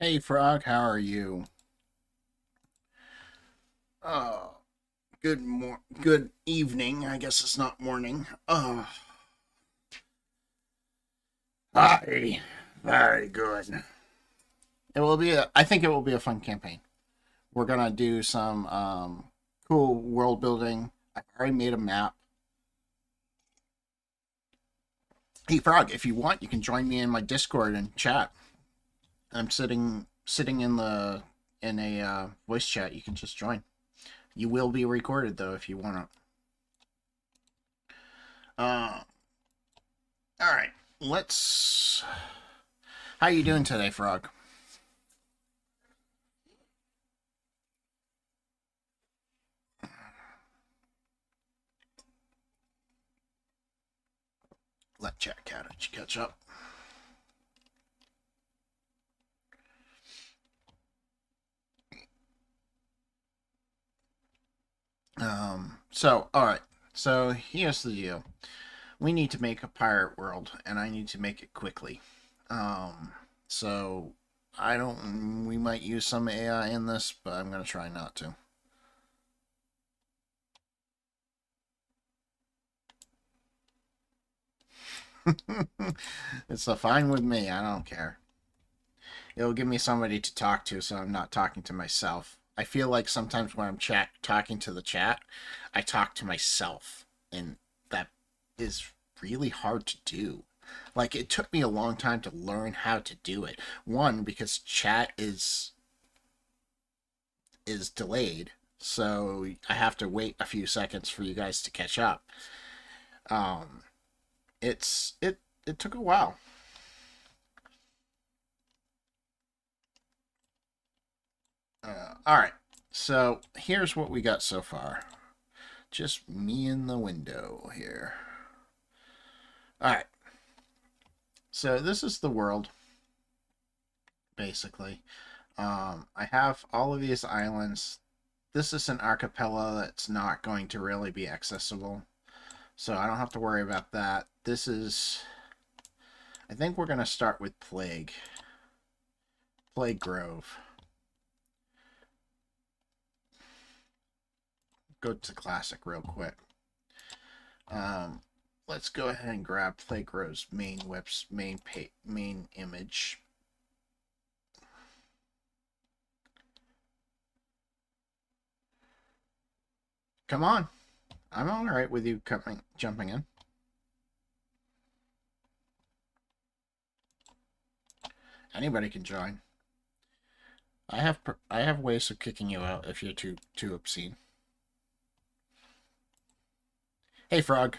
Hey Frog, how are you? Oh, good evening. I guess it's not morning. Hi. Very good. I think it will be a fun campaign. We're gonna do some cool world building. I've already made a map. Hey Frog, if you want, you can join me in my Discord and chat. I'm sitting in a voice chat. You can just join. You will be recorded though if you want to. All right. Let's. How you doing today, Frog? Let chat catch up. All right. So here's the deal. We need to make a pirate world, and I need to make it quickly. So I don't. We might use some AI in this, but I'm gonna try not to. It's a fine with me. I don't care. It'll give me somebody to talk to, so I'm not talking to myself. I feel like sometimes when I'm talking to the chat, I talk to myself, and that is really hard to do. Like it took me a long time to learn how to do it. One, because chat is delayed, so I have to wait a few seconds for you guys to catch up. Um, it took a while. All right, so here's what we got so far. Just me in the window here. All right, so this is the world, basically. I have all of these islands. This is an archipelago that's not going to really be accessible, so I don't have to worry about that. This is. I think we're going to start with Plague Grove. Go to Classic real quick. Let's go ahead and grab Plague Grove's main main image. Come on. I'm all right with you jumping in. Anybody can join. I have ways of kicking you out if you're too obscene. Hey Frog,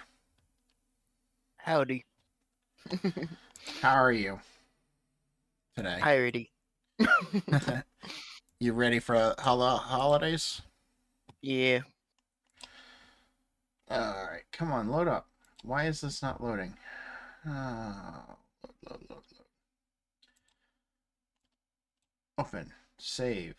Howdy. how are you today? Piratey. You ready for holidays? Yeah. All right, come on, load up. Why is this not loading? Oh, load. Open. Save.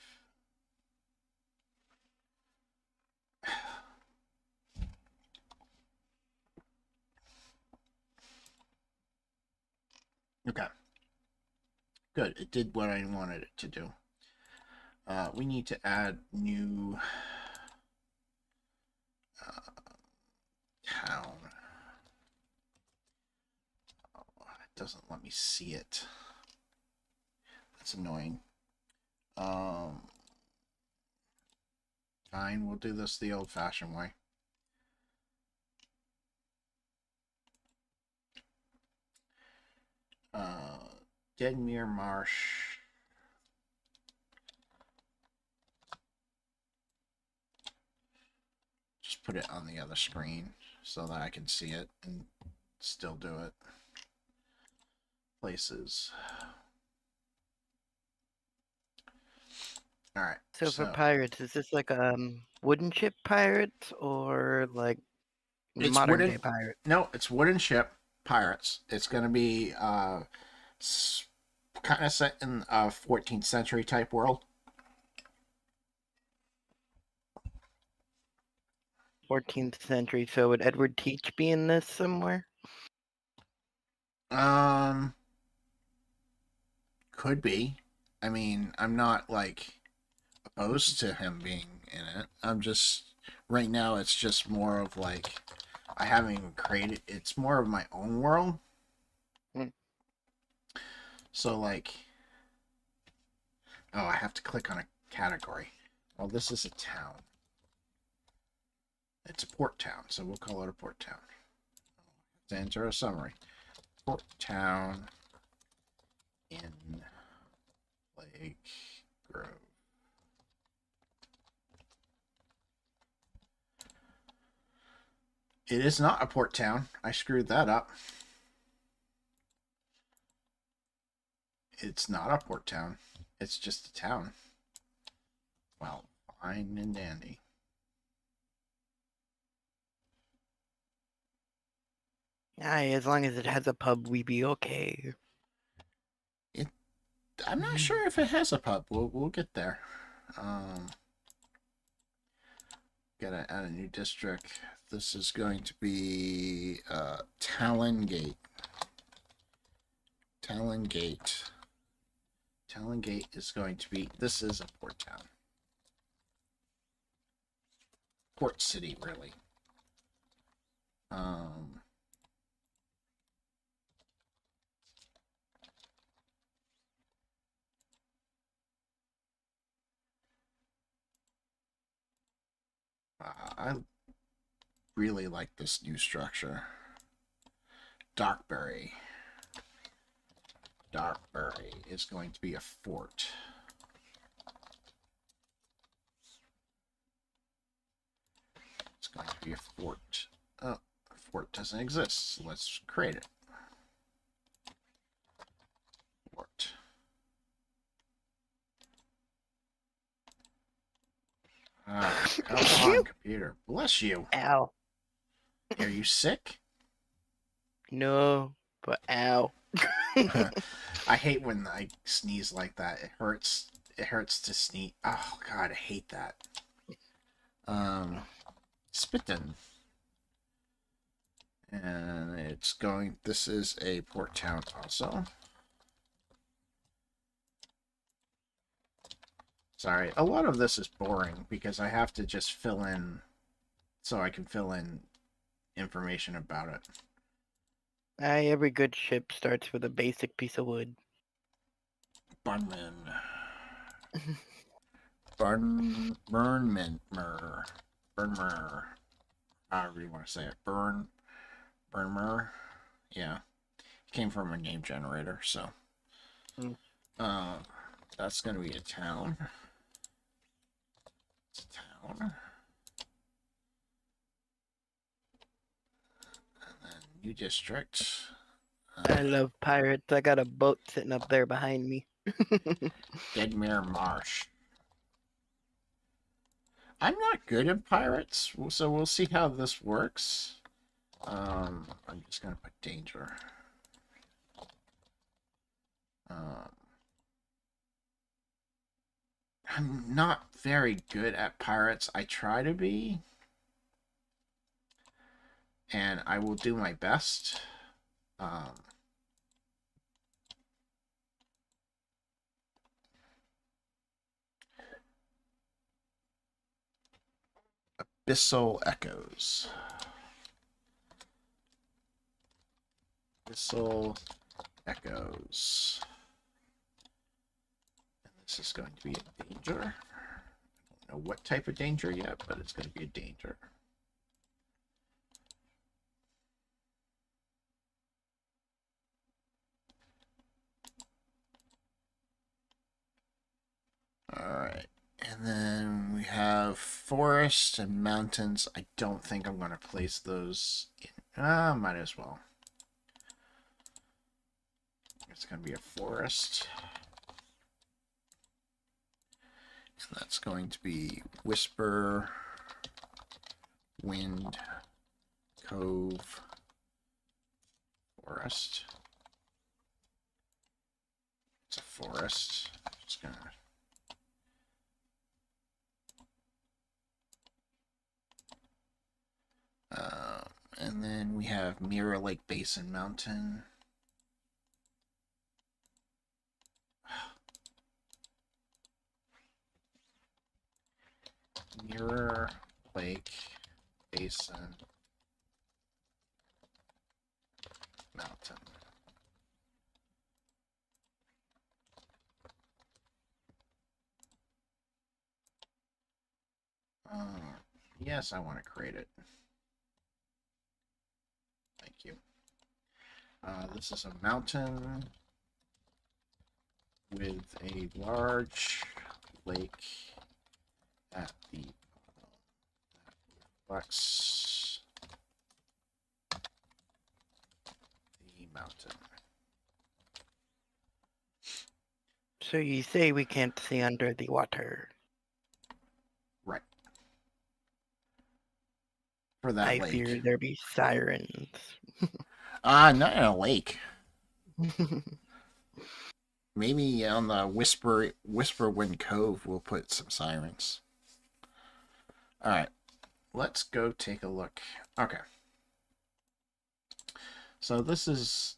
Okay. Good. It did what I wanted it to do. We need to add new town. Oh, it doesn't let me see it. That's annoying. Fine. We'll do this the old-fashioned way. Deadmere Marsh. Just put it on the other screen so that I can see it and still do it. Places. All right. So for pirates, is this like wooden ship pirates or like It's modern wooden. day pirates? No, it's wooden ship pirates. It's going to be kind of set in a 14th century type world. 14th century. So would Edward Teach be in this somewhere? Um, could be. I mean, I'm not like opposed to him being in it. I'm just right now. It's just more of like I haven't even created. It's more of my own world. Mm. So like, oh, I have to click on a category. Well, this is a town. It's a port town, so we'll call it a port town. To enter a summary. Port town in Lake Grove. It is not a port town. I screwed that up. It's not a port town. It's just a town. Well, fine and dandy. Aye, as long as it has a pub, we be okay. I'm not sure if it has a pub. We'll get there. Gotta add a new district. This is going to be Talon Gate. Talon Gate. Talon Gate is going to be. This is a port town. Port city, really. I really like this new structure. Darkberry. Darkberry is going to be a fort. It's going to be a fort. Oh, a fort doesn't exist, so let's create it. Fort. Come on, computer. Bless you. Ow. Are you sick? No, but ow. I hate when I sneeze like that. It hurts. It hurts to sneeze. Oh God, I hate that. Spittin'. And it's going. This is a port town also. Sorry, a lot of this is boring because I have to just fill in, so I can fill in information about it. Aye, every good ship starts with a basic piece of wood. Burnman. Burnmer. However you want to say it. Burnmer. Yeah. It came from a name generator, so. Mm. That's going to be a town. It's a town. And then new district. I love pirates. I got a boat sitting up there behind me. Deadmere Marsh. I'm not good at pirates, so we'll see how this works. I'm just gonna put danger. I'm not very good at pirates. I try to be, and I will do my best. Abyssal Echoes. Abyssal Echoes. And this is going to be a danger. I don't know what type of danger yet, but it's going to be a danger. Alright. And then we have forests and mountains. I don't think I'm going to place those in. Might as well. It's going to be a forest. And that's going to be Whisper, Wind, Cove, Forest. It's a forest. Just gonna. And then we have Mirror Lake Basin Mountain. Mirror, lake, basin, mountain. Yes, I want to create it. Thank you. This is a mountain with a large lake at the reflects the mountain. So you say we can't see under the water. Right. For that I lake. fear there be sirens. Not in a lake. Maybe on the Whisperwind Cove we'll put some sirens. Alright. Let's go take a look. Okay. So this is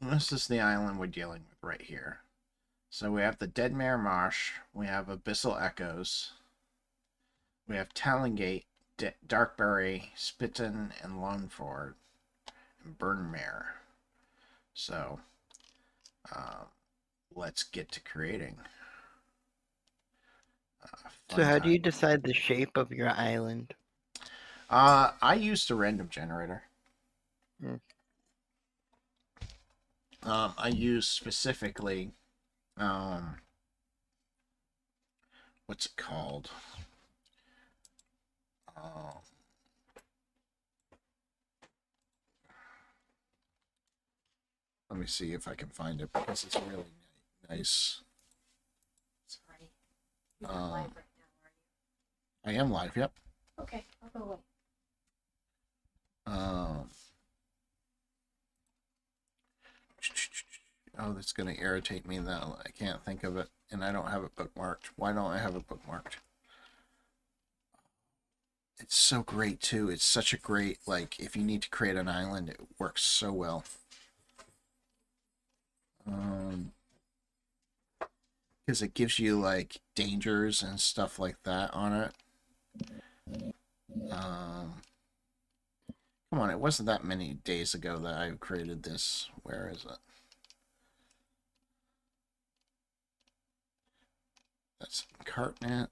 the island we're dealing with right here. So we have the Deadmere Marsh, we have Abyssal Echoes, we have Talongate, Darkberry, Spitten, and Loneford, and Burnmere. So, let's get to creating. So how do you decide the shape of your island? I used a random generator. I use specifically, what's it called? Let me see if I can find it because it's really nice. Sorry. You're not live right now, are you? I am live, yep. Okay, I'll go away. Oh, that's going to irritate me that I can't think of it, and I don't have it bookmarked. Why don't I have it bookmarked? It's so great, too. It's such a great, like, if you need to create an island, it works so well. Because it gives you, like, dangers and stuff like that on it. Come on, it wasn't that many days ago that I created this. Where is it? That's Cartnet,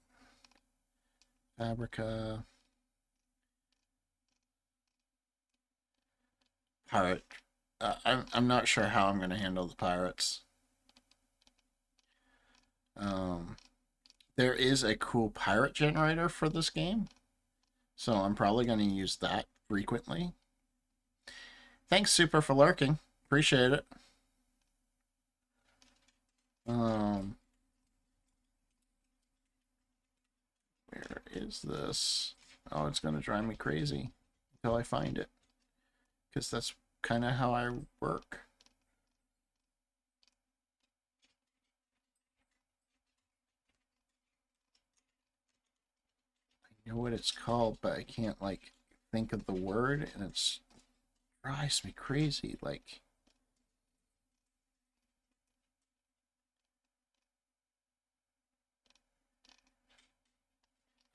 Fabrica, Pirate. I'm not sure how I'm going to handle the pirates. There is a cool pirate generator for this game, so I'm probably going to use that frequently. Thanks, Super, for lurking. Appreciate it. Where is this? Oh, it's going to drive me crazy until I find it, because that's kind of how I work. I know what it's called, but I can't, like, think of the word, and it drives me crazy. Like,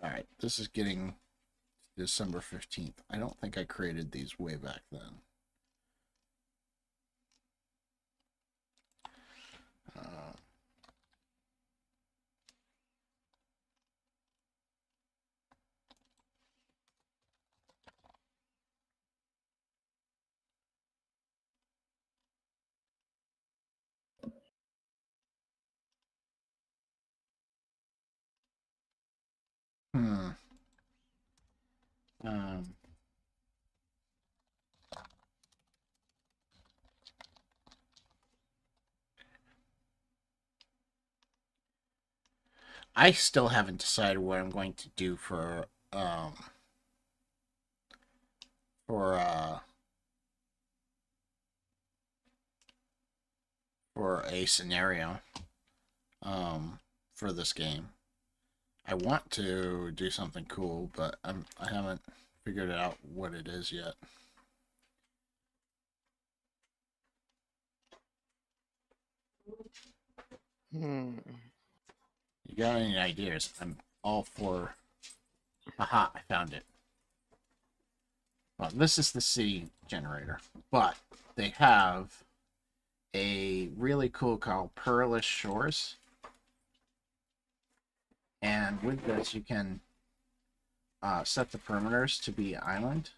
alright, this is getting December 15th. I don't think I created these way back then. I still haven't decided what I'm going to do for a scenario for this game. I want to do something cool, but I haven't figured out what it is yet. you got any ideas, I'm all for. Aha, I found it. Well, this is the city generator, but they have a really cool called Perilous Shores. And with this, you can set the perimeters to be island.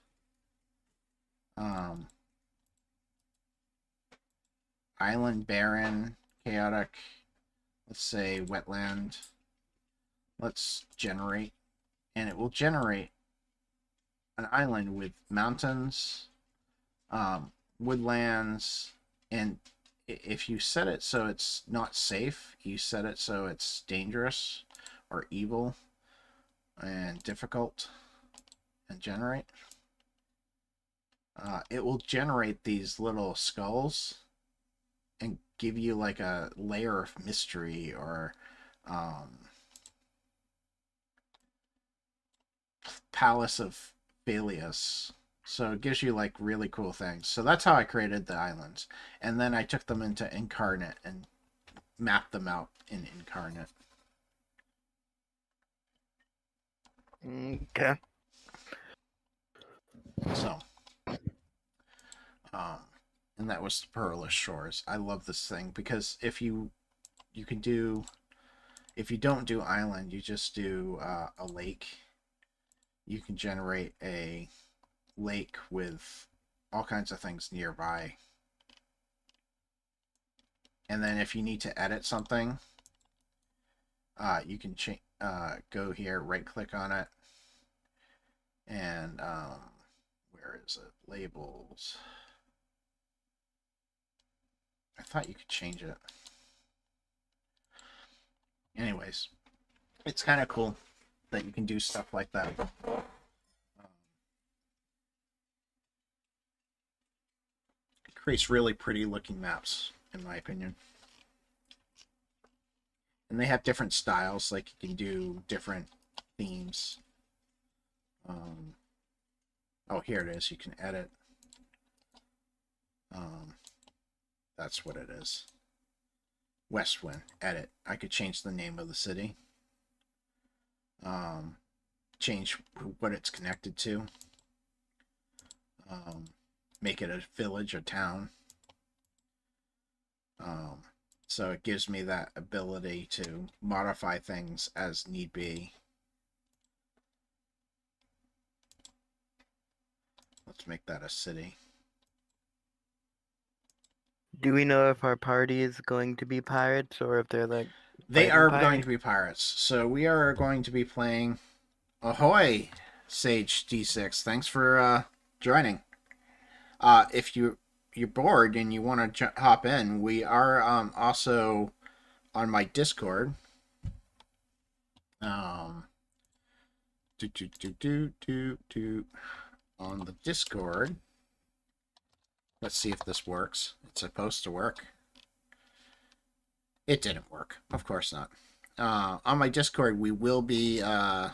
Island, barren, chaotic, let's say wetland. Let's generate, and it will generate an island with mountains, woodlands, and if you set it so it's not safe, you set it so it's dangerous or evil and difficult and generate. It will generate these little skulls and give you like a layer of mystery or Palace of Belius. So it gives you like really cool things. So that's how I created the islands. And then I took them into Incarnate and mapped them out in Incarnate. Okay. So, and that was the Perilous Shores. I love this thing because if you can do, if you don't do island, you just do a lake. You can generate a lake with all kinds of things nearby. And then if you need to edit something, you can go here, right click on it, and where is it? Labels. I thought you could change it. Anyways, it's kind of cool that you can do stuff like that. It creates really pretty looking maps, in my opinion. And they have different styles, like you can do different themes. Oh, here it is. You can edit. That's what it is. Westwind. Edit. I could change the name of the city. Change what it's connected to. Make it a village or town. So it gives me that ability to modify things as need be. Let's make that a city. Do we know if our party is going to be pirates or if they're like They fighting are pirates? going to be pirates. So we are going to be playing. Ahoy, Sage D6. Thanks for joining. If you're bored and you want to hop in, we are also on my Discord. On the Discord. Let's see if this works. It's supposed to work. It didn't work. Of course not. On my Discord, we will be. There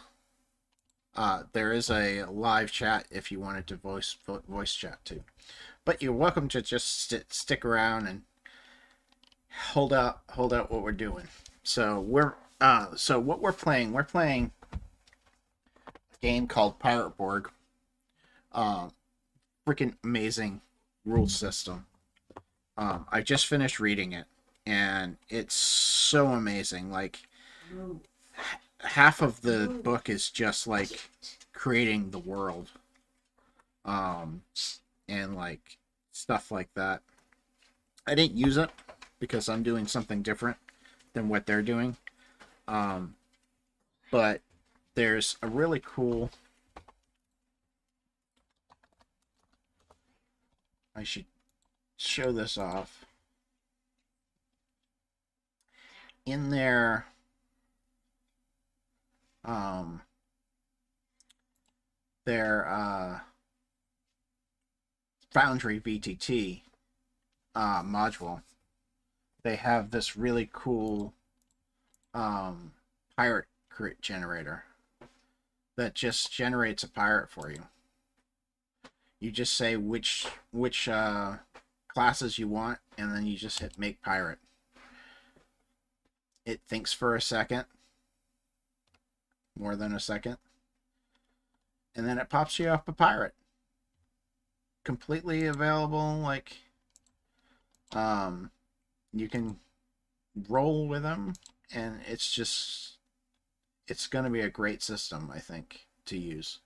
is a live chat if you wanted to voice chat too. But you're welcome to just stick around and hold out what we're doing. So what we're playing a game called Pirate Borg. Freaking amazing rule system. I just finished reading it and it's so amazing. Like half of the book is just like creating the world. And like stuff like that. I didn't use it because I'm doing something different than what they're doing. But there's a really cool. I should show this off. In their Foundry VTT module, they have this really cool pirate crit generator that just generates a pirate for you. You just say which classes you want, and then you just hit make pirate. It thinks for a second, more than a second. And then it pops you up a pirate. Completely available, like, you can roll with them, and it's going to be a great system, I think, to use.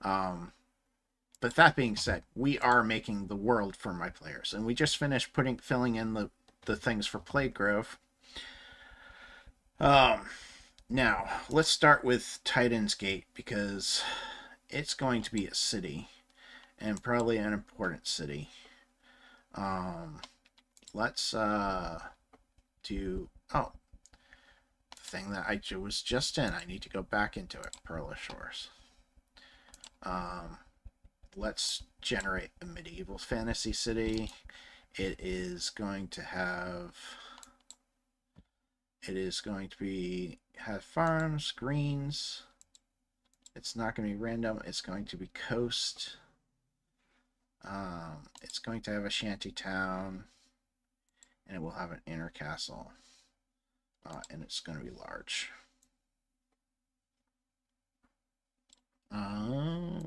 But that being said, we are making the world for my players, and we just finished filling in the things for Plague-Grove. Now, let's start with Titan's Gate, because it's going to be a city, and probably an important city. Let's do... Oh, the thing that I was just in. I need to go back into it. Perla Shores. Let's generate a medieval fantasy city. It is going to have... It is going to have farms, greens. It's not going to be random. It's going to be coast. It's going to have a shanty town. And it will have an inner castle. And it's going to be large.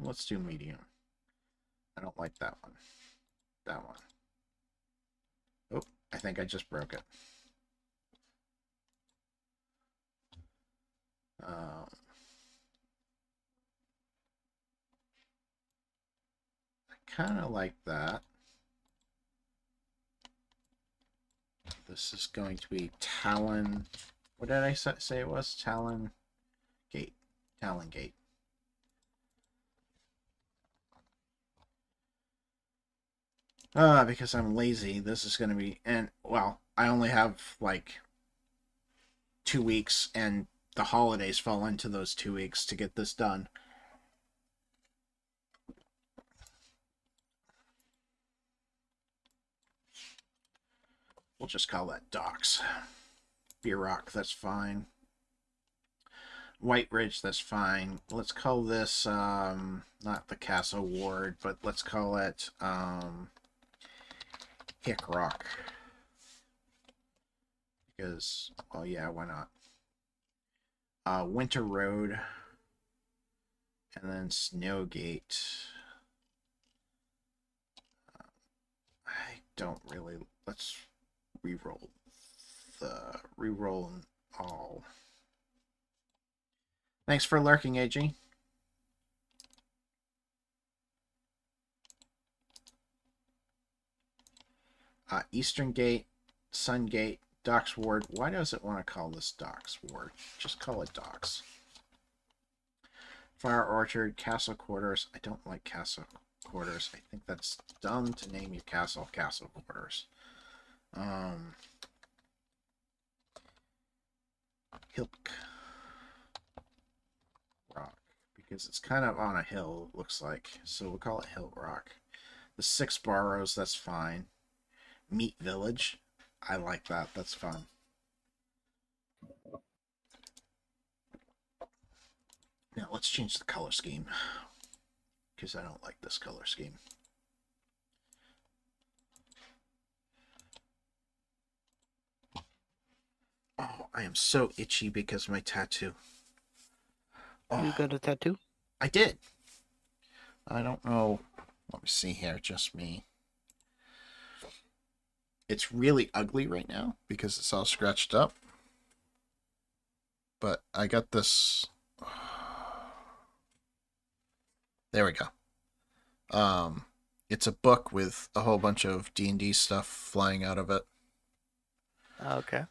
Let's do medium. I don't like that one. That one. Oh, I think I just broke it. I kind of like that. This is going to be Talon. What did I say it was? Talon Gate. Talon Gate. Because I'm lazy, this is going to be... And, well, I only have, like, 2 weeks, and the holidays fall into those 2 weeks to get this done. We'll just call that Docks. Beer Rock, that's fine. White Ridge, that's fine. Let's call this, not the Castle Ward, but let's call it, Hick Rock. Because, well, yeah, why not? Winter Road. And then Snowgate. I don't really... Let's re-roll all. Thanks for lurking, AG. Eastern Gate, Sun Gate, Docks Ward. Why does it want to call this Docks Ward? Just call it Docks. Fire Orchard, Castle Quarters. I don't like Castle Quarters. I think that's dumb to name your castle Castle Quarters. Hilk Rock, because it's kind of on a hill, it looks like. So we'll call it Hill Rock. The Six Barrows, that's fine. Meat Village, I like that. That's fun. Now let's change the color scheme, because I don't like this color scheme. Oh, I am so itchy because of my tattoo. Oh, You got a tattoo? I did. I don't know. Let me see here. Just me. It's really ugly right now because it's all scratched up. But I got this. There we go. It's a book with a whole bunch of D&D stuff flying out of it. Okay.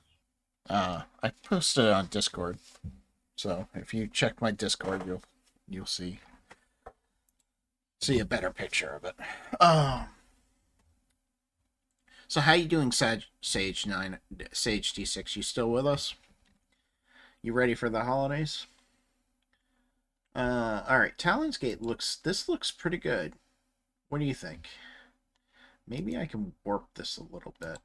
I posted it on Discord, so if you check my Discord, you'll see a better picture of it. So how you doing, Sage D6? You still with us? You ready for the holidays? All right. Talon's Gate looks pretty good. What do you think? Maybe I can warp this a little bit.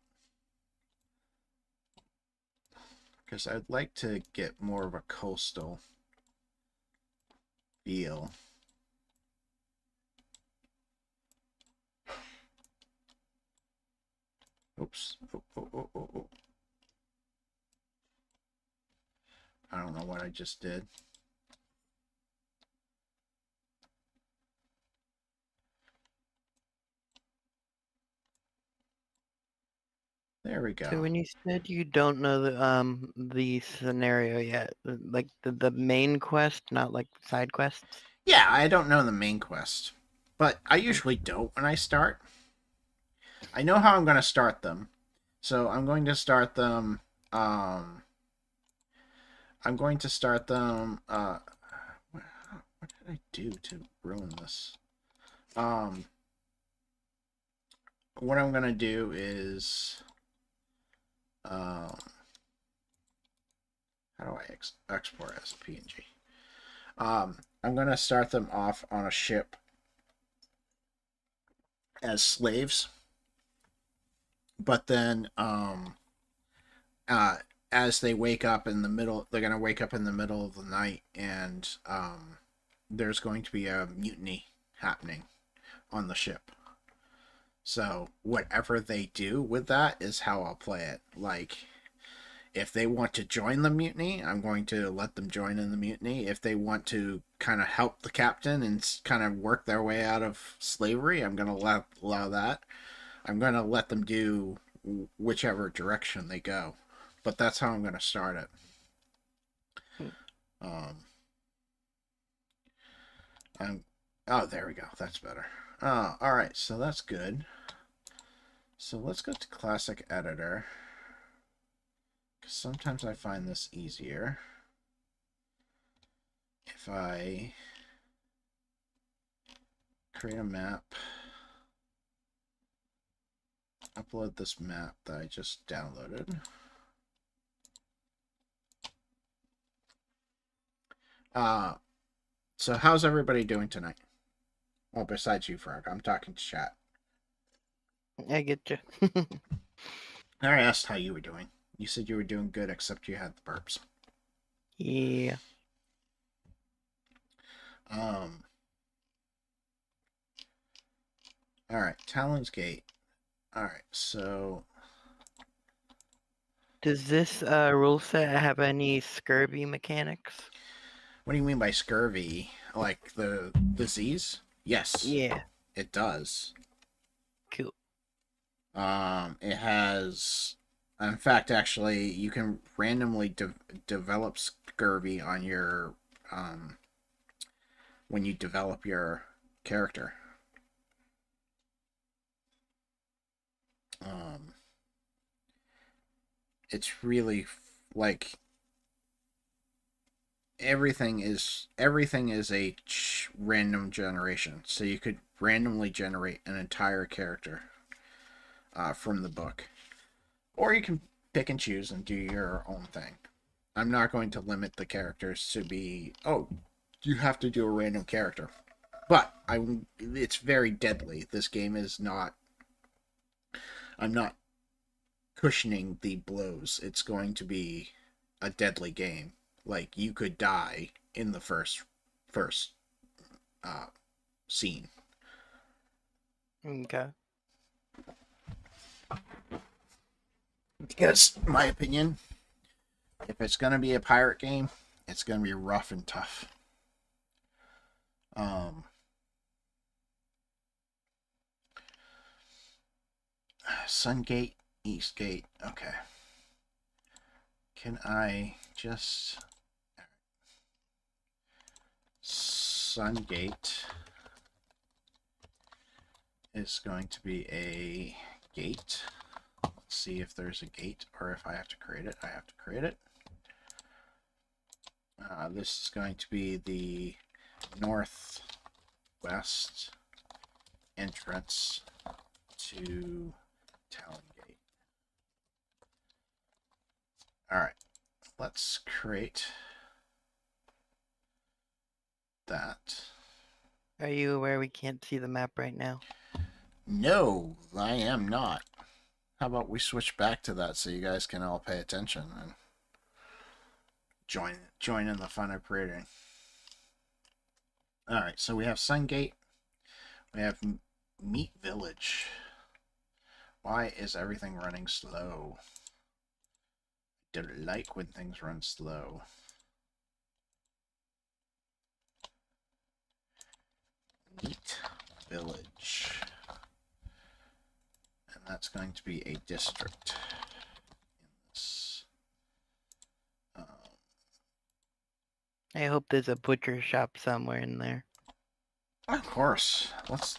Because I'd like to get more of a coastal feel. Oops. Oh. I don't know what I just did. There we go. So when you said you don't know the scenario yet, like the main quest, not like side quests. Yeah, I don't know the main quest, but I usually don't when I start. I know how I'm going to start them. So I'm going to start them. Um, I'm going to start them. What did I do to ruin this? What I'm going to do is. How do I export as a PNG? I'm going to start them off on a ship as slaves, but then as they wake up in the middle, they're going to wake up in the middle of the night, and there's going to be a mutiny happening on the ship. So whatever they do with that is how I'll play it. Like, if they want to join the mutiny, I'm going to let them join in the mutiny. If they want to kind of help the captain and kind of work their way out of slavery, I'm going to allow that. I'm going to let them do whichever direction they go. But that's how I'm going to start it. Oh, there we go. That's better. All right, so that's good. So let's go to Classic Editor. Because sometimes I find this easier. If I create a map, upload this map that I just downloaded. So how's everybody doing tonight? Well, besides you, Frog. I'm talking to chat. I get you. I asked how you were doing. You said you were doing good, except you had the burps. Yeah. Alright, Talon's Gate. Alright, so... Does this rule set have any scurvy mechanics? What do you mean by scurvy? Like the disease? Yes. Yeah. It does. Cool. It has... In fact, actually, you can randomly develop scurvy on your... when you develop your character. It's really like everything is a random generation, so you could randomly generate an entire character from the book, or you can pick and choose and do your own thing. I'm not going to limit the characters to be, oh, you have to do a random character, but it's very deadly. This game is not, I'm not cushioning the blows. It's going to be a deadly game. Like, you could die in the first scene. Okay. Because, in my opinion, if it's going to be a pirate game, it's going to be rough and tough. Sungate, Eastgate. Okay. Can I just... Sungate is going to be a gate. Let's see if there's a gate, or if I have to create it. I have to create it. This is going to be the northwest entrance to Talon Gate. Alright, let's create that. Are you aware we can't see the map right now? No, I am not. How about we switch back to that so you guys can all pay attention and join in the fun of creating. Alright, so we have Sungate. We have Meat Village. Why is everything running slow? I don't like when things run slow. Meat Village. And that's going to be a district. I hope there's a butcher shop somewhere in there. Of course. Let's.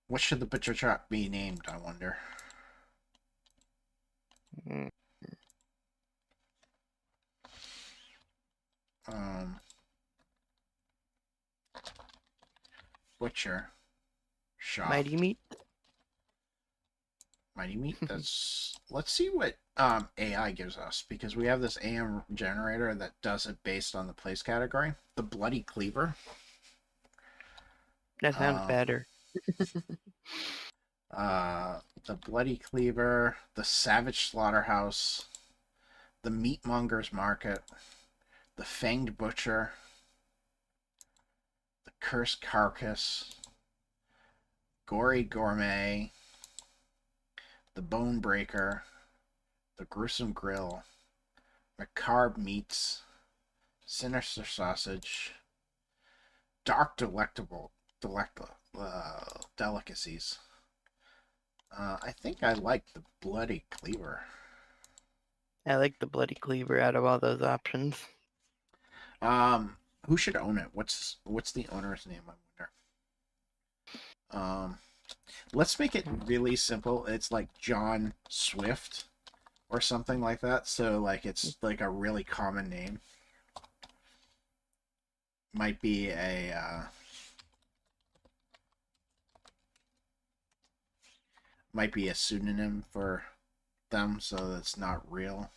What should the butcher shop be named? I wonder. Mm, Um, butcher shop. Mighty Meat? Mighty Meat. That's. Let's see what AI gives us, because we have this AM generator that does it based on the place category. The Bloody Cleaver. That sounds Um, better. the Bloody Cleaver, the Savage Slaughterhouse, the Meatmonger's Market, the Fanged Butcher, the Cursed Carcass, Gory Gourmet, the Bone Breaker, the Gruesome Grill, Macabre Meats, Sinister Sausage, Dark Delicacies. I think I like the Bloody Cleaver. I like the Bloody Cleaver out of all those options. Who should own it? What's the owner's name? I wonder. Let's make it really simple. It's like John Swift or something like that. So like it's like a really common name. Might be a pseudonym for them, so that's not real.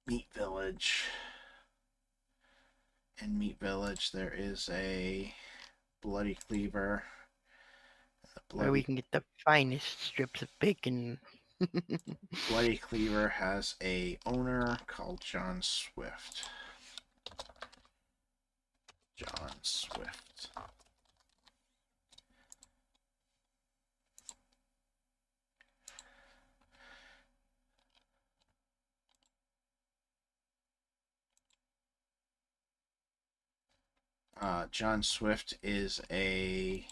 Meat Village. In Meat Village, there is a Bloody Cleaver. Where we can get the finest strips of bacon. Bloody Cleaver has a owner called John Swift. John Swift. John Swift is a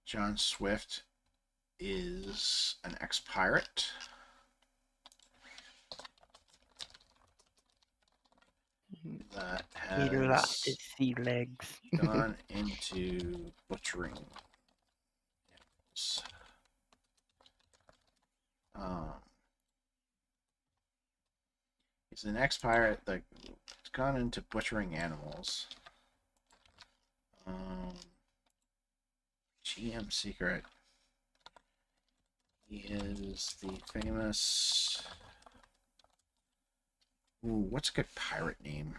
John Swift is an ex-pirate. That He lost his has sea legs. gone into butchering. He's an ex-pirate that's gone into butchering animals. GM secret. He is the famous. Ooh, what's a good pirate name?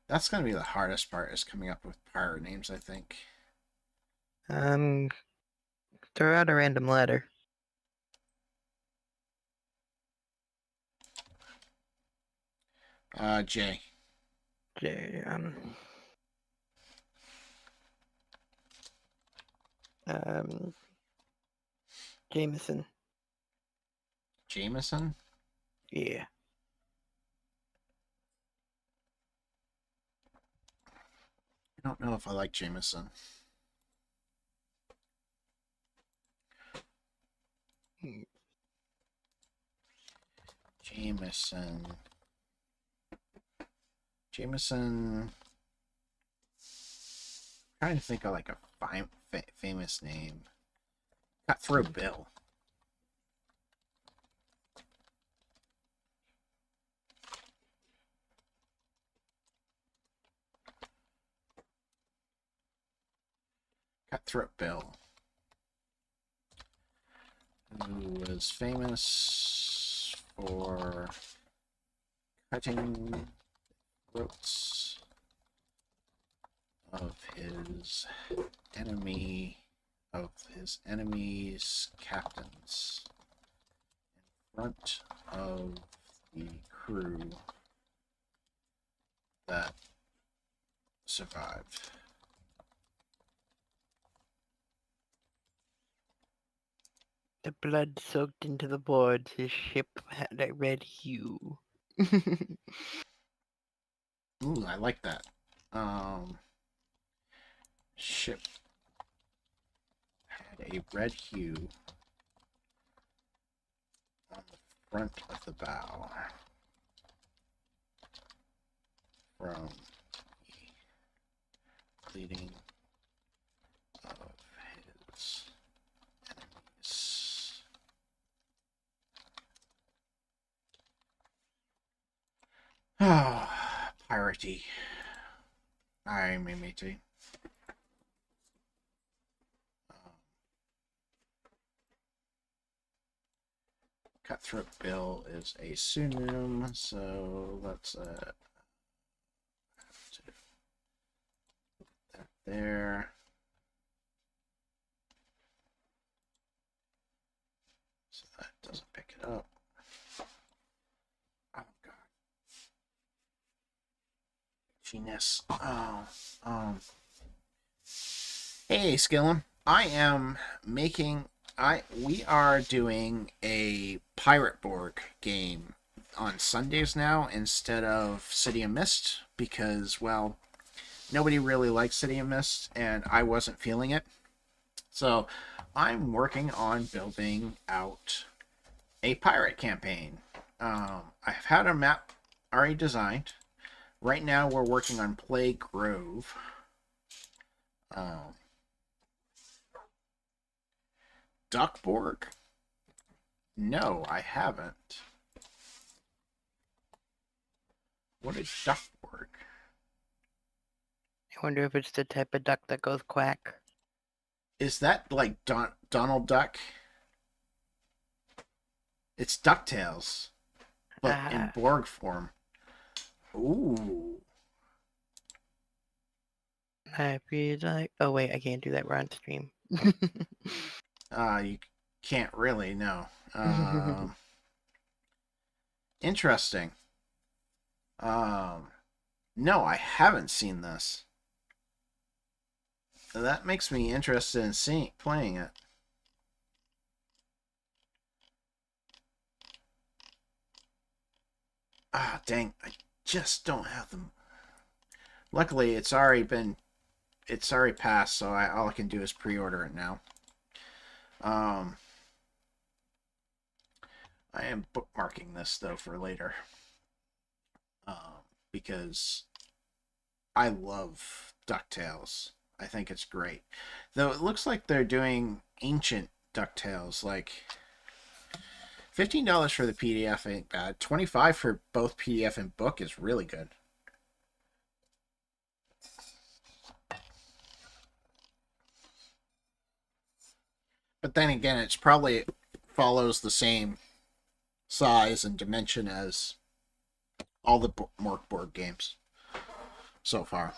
That's gonna be the hardest part, is coming up with pirate names, I think. Throw out a random letter. J. J, Jameson. Jameson? Yeah. I don't know if I like Jameson. Jameson. I'm trying to think of like a famous name. Cutthroat Bill. Cutthroat Bill, who was famous for cutting throats of his enemy's captains in front of the crew that survived. The blood soaked into the boards. His ship had a red hue. Ooh, I like that. Ship had a red hue on the front of the bow from the bleeding of his enemies. Ah, piratey. Aye, me matey. Cutthroat Bill is a pseudonym, so let's have to put that there. So that doesn't pick it up. Oh god. Genius. Oh. Hey, Skillum. I am making we are doing a Pirate Borg game on Sundays now instead of City of Mist because, well, nobody really likes City of Mist and I wasn't feeling it. So I'm working on building out a pirate campaign. I've had a map already designed. Right now we're working on Plague Grove. Duckborg? No, I haven't. What is Duckborg? I wonder if it's the type of duck that goes quack. Is that like Donald Duck? It's DuckTales, but in Borg form. Ooh. Happy like. Oh wait, I can't do that. We're on stream. You can't really, no. Interesting. No, I haven't seen this. That makes me interested in playing it. Ah, dang! I just don't have them. Luckily, it's already passed, so all I can do is pre-order it now. I am bookmarking this though for later, because I love DuckTales. I think it's great. Though it looks like they're doing ancient DuckTales, like $15 for the PDF ain't bad. $25 for both PDF and book is really good. But then again, it's probably follows the same size and dimension as all the Mork board games so far.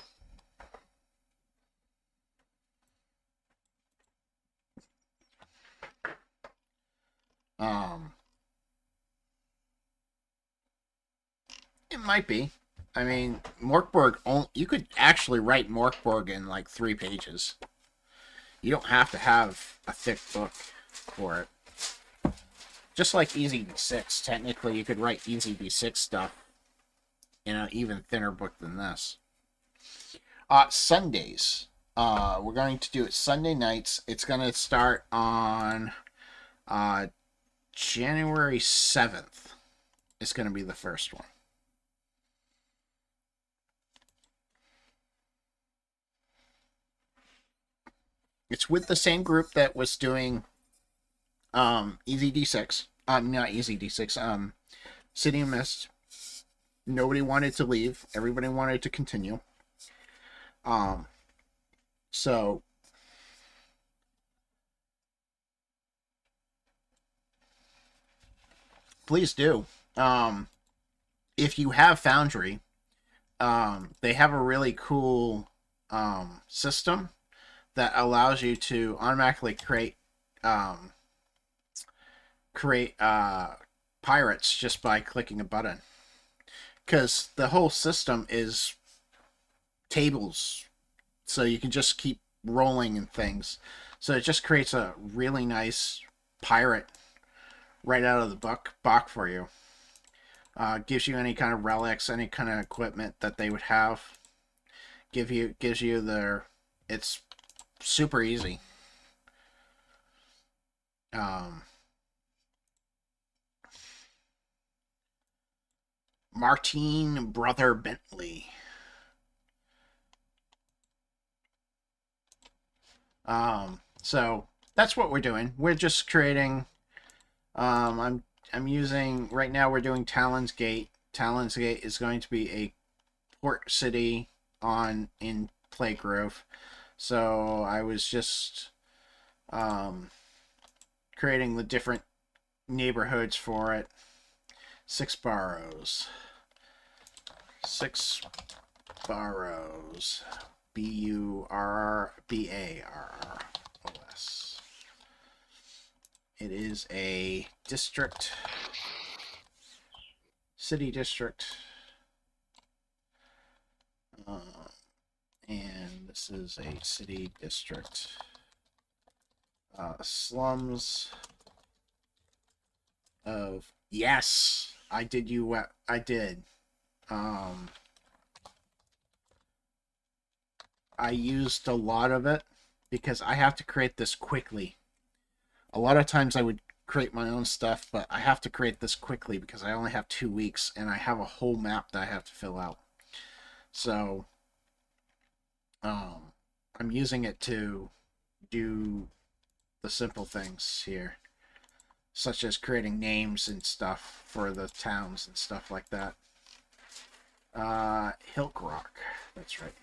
It might be. I mean, Morkborg, you could actually write Morkborg in like 3 pages. You don't have to have a thick book for it. Just like Easy V6, technically you could write Easy V6 stuff in an even thinner book than this. Sundays. We're going to do it Sunday nights. It's going to start on January 7th. It's going to be the first one. It's with the same group that was doing Easy D6. Not Easy D6. City of Mist. Nobody wanted to leave. Everybody wanted to continue. So please do. If you have Foundry, they have a really cool system that allows you to automatically create pirates just by clicking a button. Because the whole system is tables, so you can just keep rolling and things. So it just creates a really nice pirate right out of the box for you. Gives you any kind of relics, any kind of equipment that they would have. Gives you their. It's super easy. Martine Brother Bentley. So that's what we're doing. We're just creating. I'm using right now. We're doing Talon's Gate. Talon's Gate is going to be a port city in Playgrove. So I was just creating the different neighborhoods for it. 6 boroughs. 6 boroughs. Burrarros. It is a district. City district. And this is a city district. Slums of... Yes! I did I did. I used a lot of it because I have to create this quickly. A lot of times I would create my own stuff, but I have to create this quickly because I only have 2 weeks and I have a whole map that I have to fill out. So I'm using it to do the simple things here, such as creating names and stuff for the towns and stuff like that. Hilk Rock, that's right.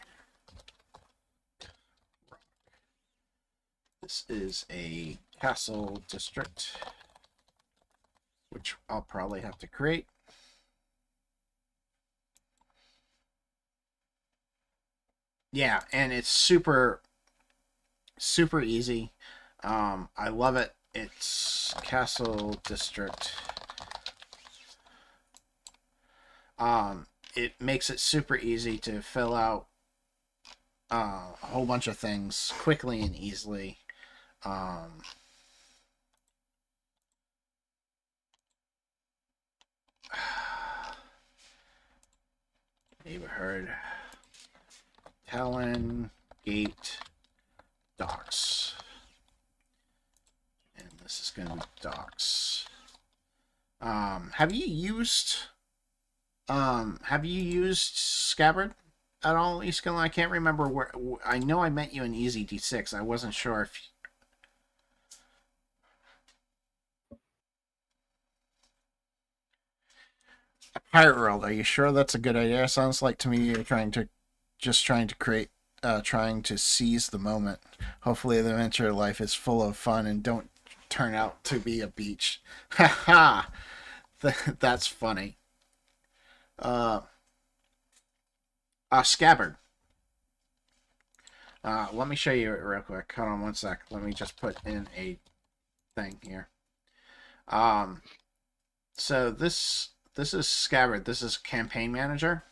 This is a castle district, which I'll probably have to create. Yeah, and it's super easy. I love it. It's castle district. It makes it super easy to fill out a whole bunch of things quickly and easily. Neighborhood. Talon Gate Docks. And this is going to be Docks. Have you used Scabbard at all, Eastkillen? I can't remember where. I know I met you in Easy D6. I wasn't sure if. A pirate world. Are you sure that's a good idea? Sounds like to me you're trying to create, trying to seize the moment. Hopefully, the adventure life is full of fun and don't turn out to be a beach. Ha ha! That's funny. Scabbard. Let me show you it real quick. Hold on one sec. Let me just put in a thing here. So this is Scabbard. This is Campaign Manager,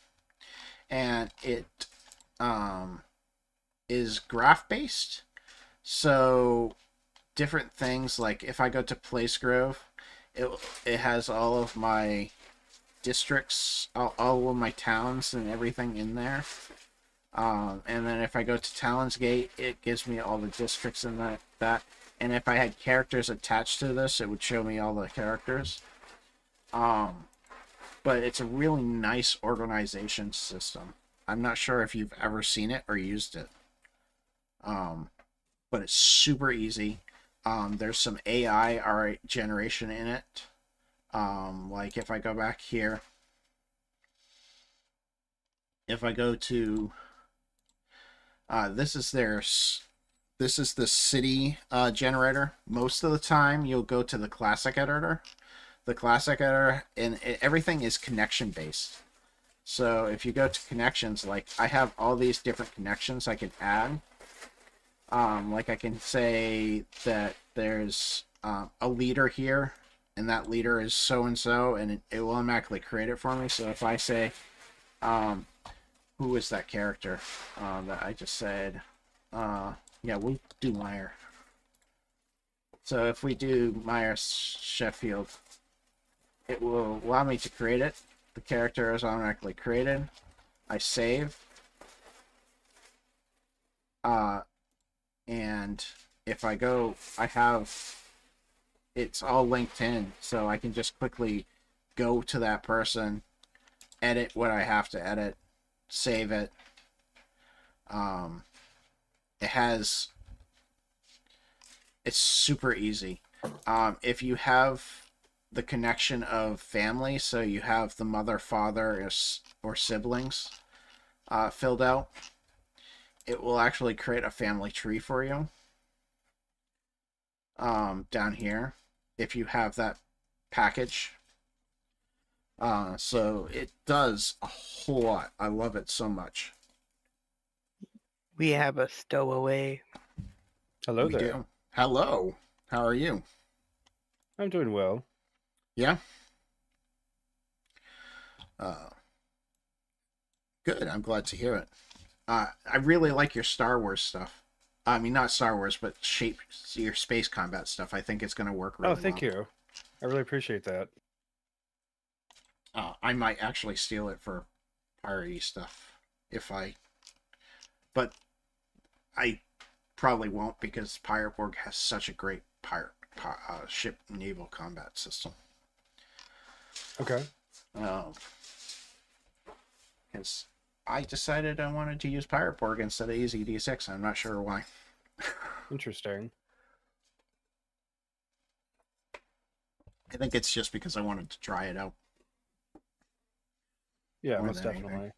and it is graph based. So different things, like if I go to Placegrove, it has all of my districts, all of my towns and everything in there. And then if I go to Talon's Gate, it gives me all the districts in that. And if I had characters attached to this, it would show me all the characters. But it's a really nice organization system. I'm not sure if you've ever seen it or used it. But it's super easy. There's some AI generation in it. Like if I go back here, if I go to, this is the city generator. Most of the time you'll go to the classic editor. The classic editor, and everything is connection based. So if you go to connections, like I have all these different connections I can add. Like I can say that there's a leader here, and that leader is so and so, and it will automatically create it for me. So if I say, who is that character that I just said? Yeah, we'll do Meyer. So if we do Meyer Sheffield, it will allow me to create it, The character is automatically created. I save. And if I go, I have, it's all linked in, so I can just quickly go to that person, edit what I have to edit, save it. It has, it's super easy. If you have the connection of family, so you have the mother, father, or siblings filled out, it will actually create a family tree for you down here if you have that package. So it does a whole lot. I love it so much. We have a stowaway. Hello We there. do. Hello. How are you? I'm doing well. Yeah. Good. I'm glad to hear it. I really like your Star Wars stuff. I mean, not Star Wars, but your space combat stuff. I think it's going to work really well. Oh, thank you. I really appreciate that. I might actually steal it for pirate stuff but I probably won't because Pirate Borg has such a great ship naval combat system. Okay. Because I decided I wanted to use Pirate Borg instead of Easy D6. I'm not sure why. Interesting. I think it's just because I wanted to try it out. Yeah, More most than anything.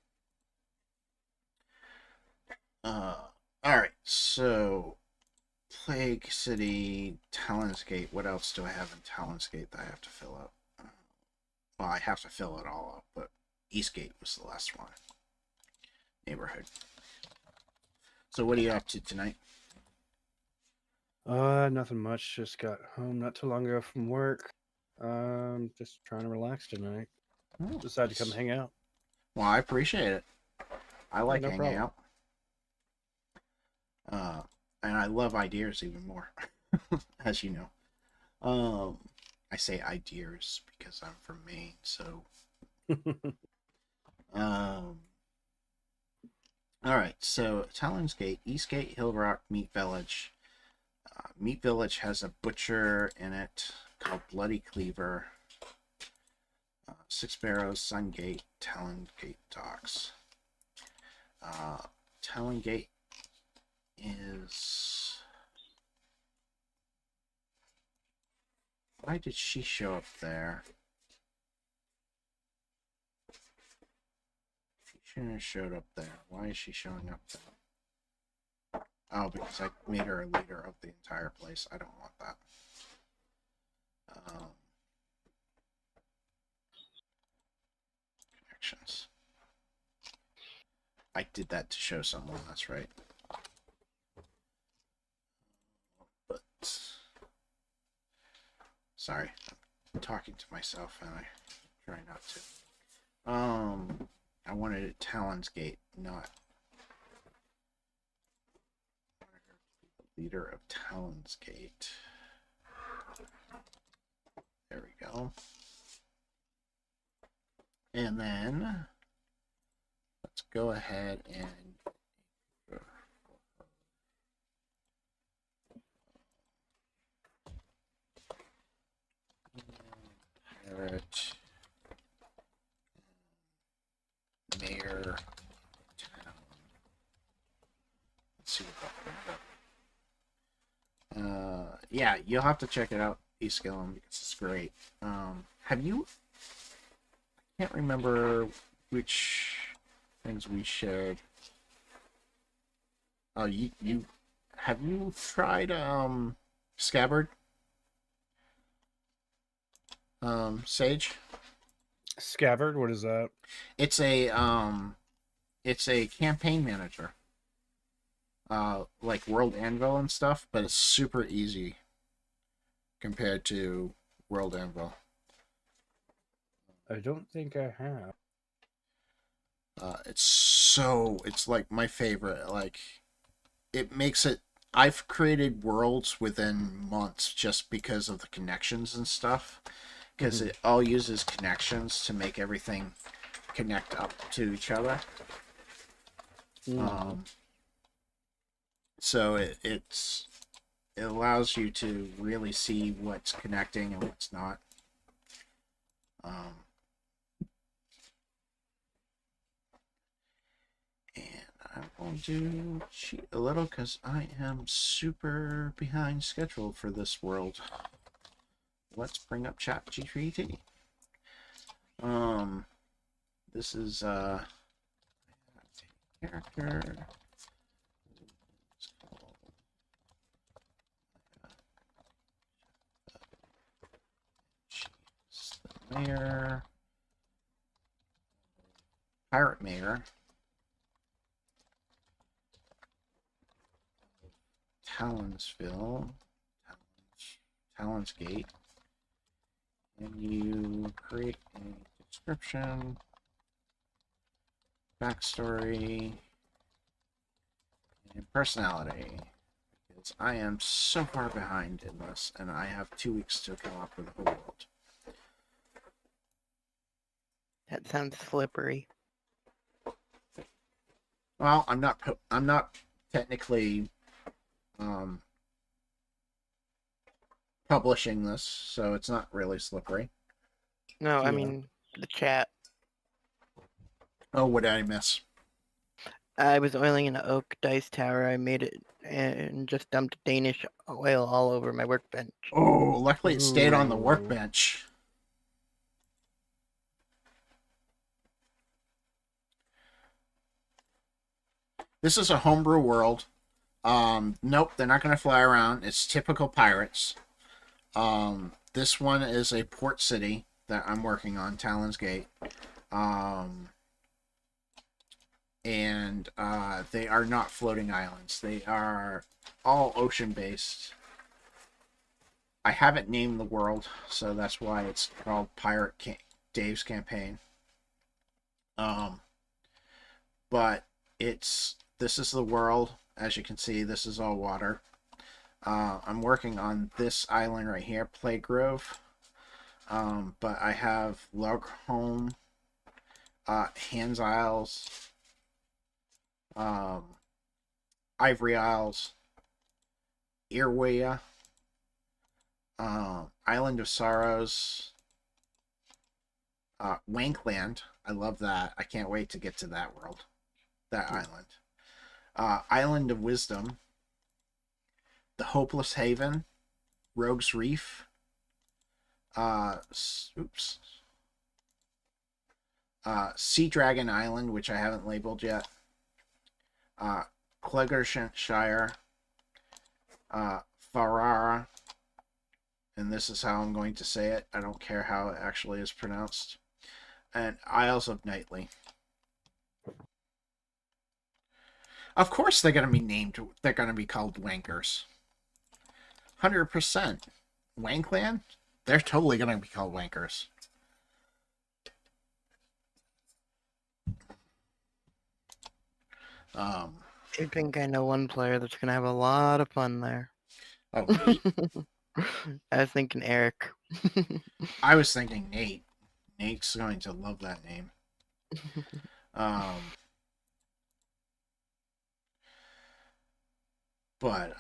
definitely. Alright, so Plague City, Talon's Gate. What else do I have in Talon's Gate that I have to fill out? Well, I have to fill it all up, but Eastgate was the last one. Neighborhood. So what are you up to tonight? Nothing much. Just got home not too long ago from work. Just trying to relax tonight. Oh, Decided to come hang out. Well, I appreciate it. I like no hanging problem. out. And I love ideas even more, as you know. I say ideas because I'm from Maine, so. All right, so Talon's Gate, Eastgate, Hill Rock, Meat Village. Meat Village has a butcher in it called Bloody Cleaver. Six Barrows, Sungate, Talon Gate Docks. Talon Gate is. Why did she show up there? She shouldn't have showed up there. Why is she showing up there? Oh, because I made her a leader of the entire place. I don't want that. Connections. I did that to show someone, that's right. But sorry, I'm talking to myself and I try not to. I wanted it Talon's Gate, not the leader of Talon's Gate. There we go. And then let's go ahead and Pirate Mayor Town. Let's see what that. Yeah, you'll have to check it out, Eastgillum, because it's great. Have you? I can't remember which things we shared. Oh, you have you tried Scabbard? Sage? Scabbard, what is that? It's a campaign manager. Like World Anvil and stuff, but it's super easy compared to World Anvil. I don't think I have. It's like my favorite. Like, it makes it. I've created worlds within months just because of the connections and stuff. because it all uses connections to make everything connect up to each other. So it allows you to really see what's connecting and what's not. And I will do cheat a little because I am super behind schedule for this world. Let's bring up ChatGPT. This is character. She's the mayor. Pirate mayor. Talonsville. Talons Gate. And you create a description, backstory, and personality. Because I am so far behind in this, and I have 2 weeks to come up with a whole world. That sounds slippery. Well, I'm not technically publishing this, so it's not really slippery. No, I Yeah. mean the chat. Oh, what did I miss? I was oiling an oak dice tower. I made it and just dumped Danish oil all over my workbench. Oh, luckily it stayed on the Ooh. workbench. This is a homebrew world. Nope, they're not going to fly around. It's typical pirates. This one is a port city that I'm working on, Talon's Gate. And they are not floating islands. They are all ocean-based. I haven't named the world, so that's why it's called Dave's Campaign. But this is the world. As you can see, this is all water. I'm working on this island right here, Playgrove. But I have Logholm, Hands Isles, Ivory Isles, Irwea, Island of Sorrows, Wankland. I love that. I can't wait to get to that world, that island. Island of Wisdom, the Hopeless Haven, Rogue's Reef, Sea Dragon Island, which I haven't labeled yet, Cleggershire, Farara, and this is how I'm going to say it. I don't care how it actually is pronounced, and Isles of Knightley. Of course they're going to be named, they're going to be called Wankers. 100%. Wankland? They're totally going to be called Wankers. I think I know one player that's gonna have a lot of fun there. Oh, I was thinking Eric. I was thinking Nate. Nate's going to love that name. But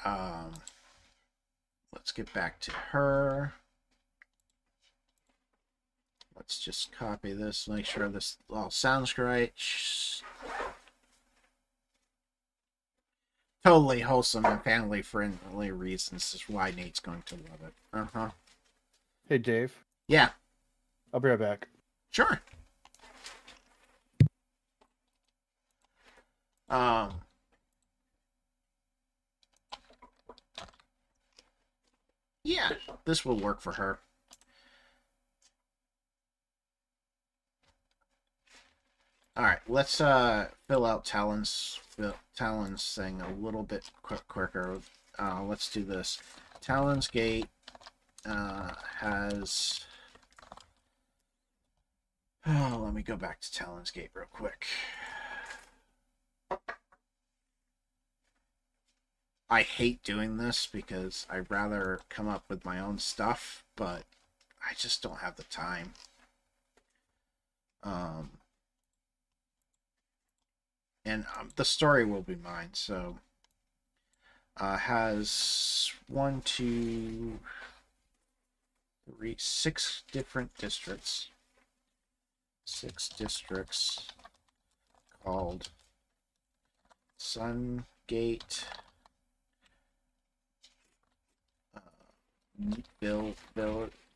let's get back to her. Let's just copy this, make sure this all sounds right. Totally wholesome and family friendly reasons is why Nate's going to love it. Hey, Dave. Yeah, I'll be right back. sure. Yeah, this will work for her. All right, let's fill out Talon's thing a little bit quicker. Let's do this. Talon's Gate has. Oh, let me go back to Talon's Gate real quick. I hate doing this because I'd rather come up with my own stuff, but I just don't have the time. And the story will be mine. So has 1, 2, 3, 6 different districts. 6 districts called Sungate,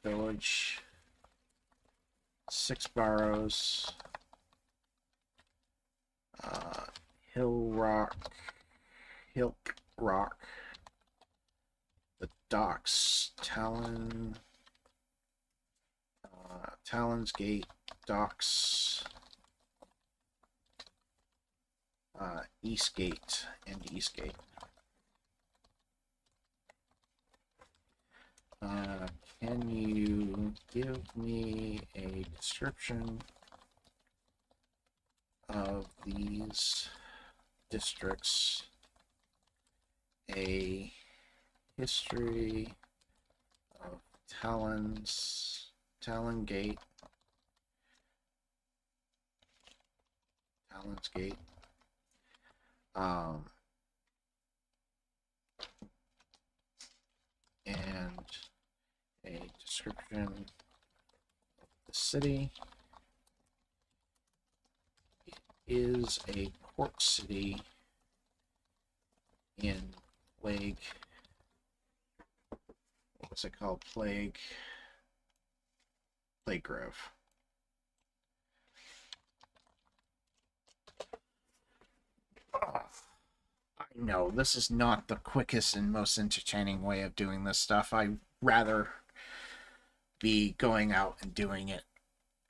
Village, 6 boroughs, Hill Rock, the Docks, Talon's Gate, Docks, Eastgate, and Eastgate. Can you give me a description of these districts, a history of Talon's Gate, and a description of the city. It is a port city in Plague. What's it called? Plague Grove. I know this is not the quickest and most entertaining way of doing this stuff. I'd rather be going out and doing it,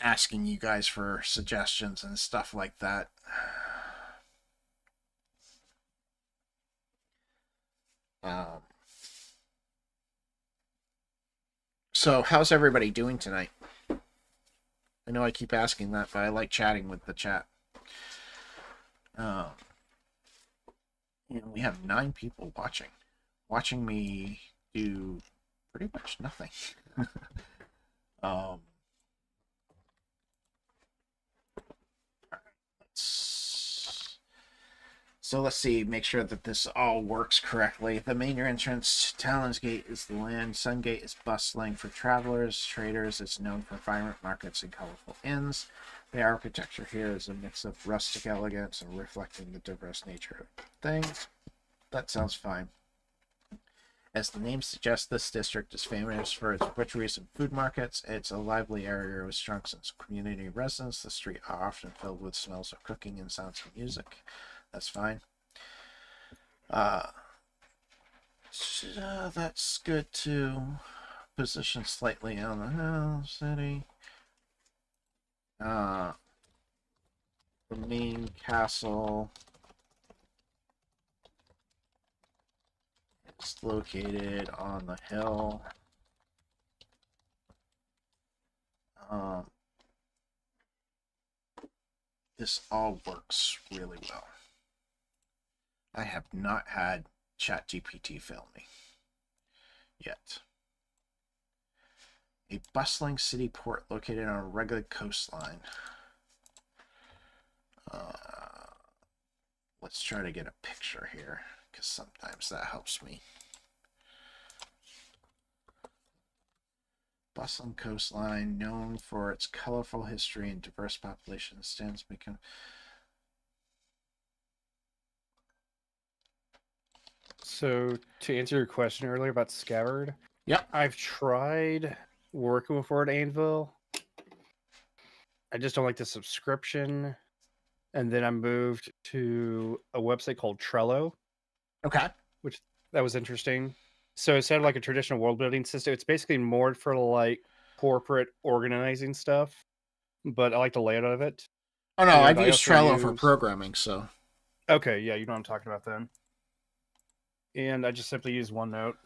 asking you guys for suggestions and stuff like that. So how's everybody doing tonight? I know I keep asking that, but I like chatting with the chat. We have 9 people watching me do pretty much nothing. So let's see, make sure that this all works correctly. The main entrance to Talon's Gate is the land. Sungate is bustling for travelers, traders. It's known for vibrant markets and colorful inns. The architecture here is a mix of rustic elegance and reflecting the diverse nature of things. That sounds fine. As the name suggests, this district is famous for its butcheries and food markets. It's a lively area with strong sense of community residence. The streets are often filled with smells of cooking and sounds of music. That's fine. That's good too. Position slightly on the hill, city. The main castle is located on the hill. This all works really well. I have not had ChatGPT fail me yet. A bustling city port located on a rugged coastline. Let's try to get a picture here, because sometimes that helps me. Bustling coastline, known for its colorful history and diverse population, stands become. So to answer your question earlier about Scabbard, Yep. I've tried working with Word Anvil. I just don't like the subscription. And then I moved to a website called Trello. Okay. Which that was interesting. So instead of like a traditional world building system, it's basically more for like corporate organizing stuff. But I like the layout of it. Oh no, And I've I used also Trello for use- programming, so. Okay, yeah, you know what I'm talking about then. And I just simply use OneNote.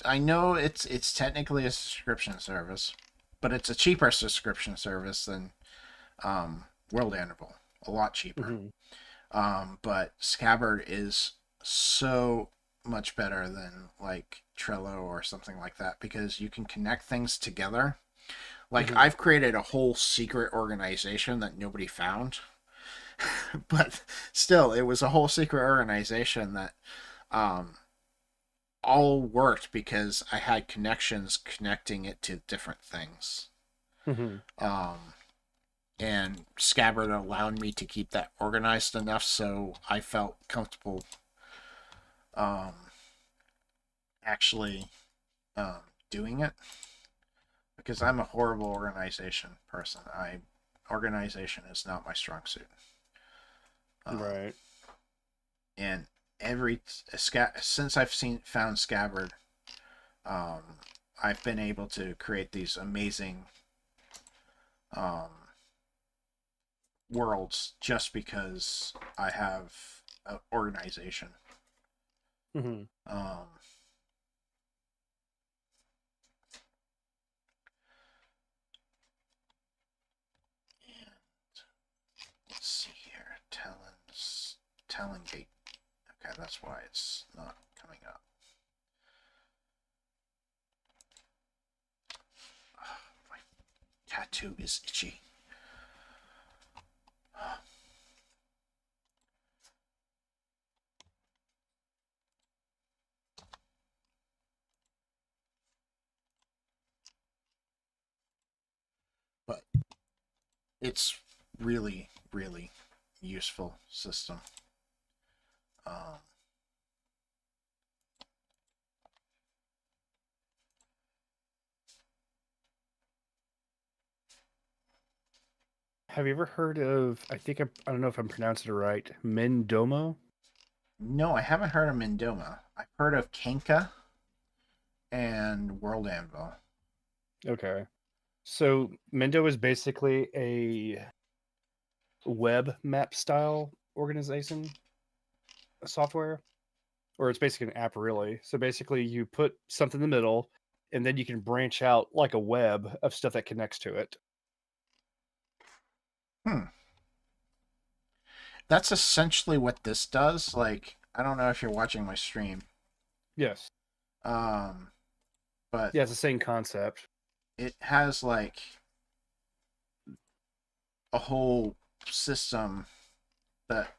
I know it's technically a subscription service, but it's a cheaper subscription service than World Anvil. A lot cheaper. Mm-hmm. But Scabbard is so much better than like Trello or something like that because you can connect things together. Like I've created a whole secret organization that nobody found, but still, it was a whole secret organization that um, all worked because I had connections connecting it to different things. Mhm. And Scabbard allowed me to keep that organized enough so I felt comfortable um, actually doing it because I'm a horrible organization person. Organization is not my strong suit. Right. And since I've found Scabbard, I've been able to create these amazing um, worlds just because I have an organization. Hmm. Um, let's see here, Talongate. Okay, that's why it's not coming up. My tattoo is itchy. But it's really, really useful system. Um, Have you ever heard of? I don't know if I'm pronouncing it right. Mendomo. no, I haven't heard of Mendoma. I've heard of Kenka and World Anvil. Okay. So Mendo is basically a web map style organization software, or it's basically an app, really. So basically, you put something in the middle, and then you can branch out like a web of stuff that connects to it. That's essentially what this does. Like, I don't know if you're watching my stream, Yes. um, but Yeah, it's the same concept. it has like a whole system that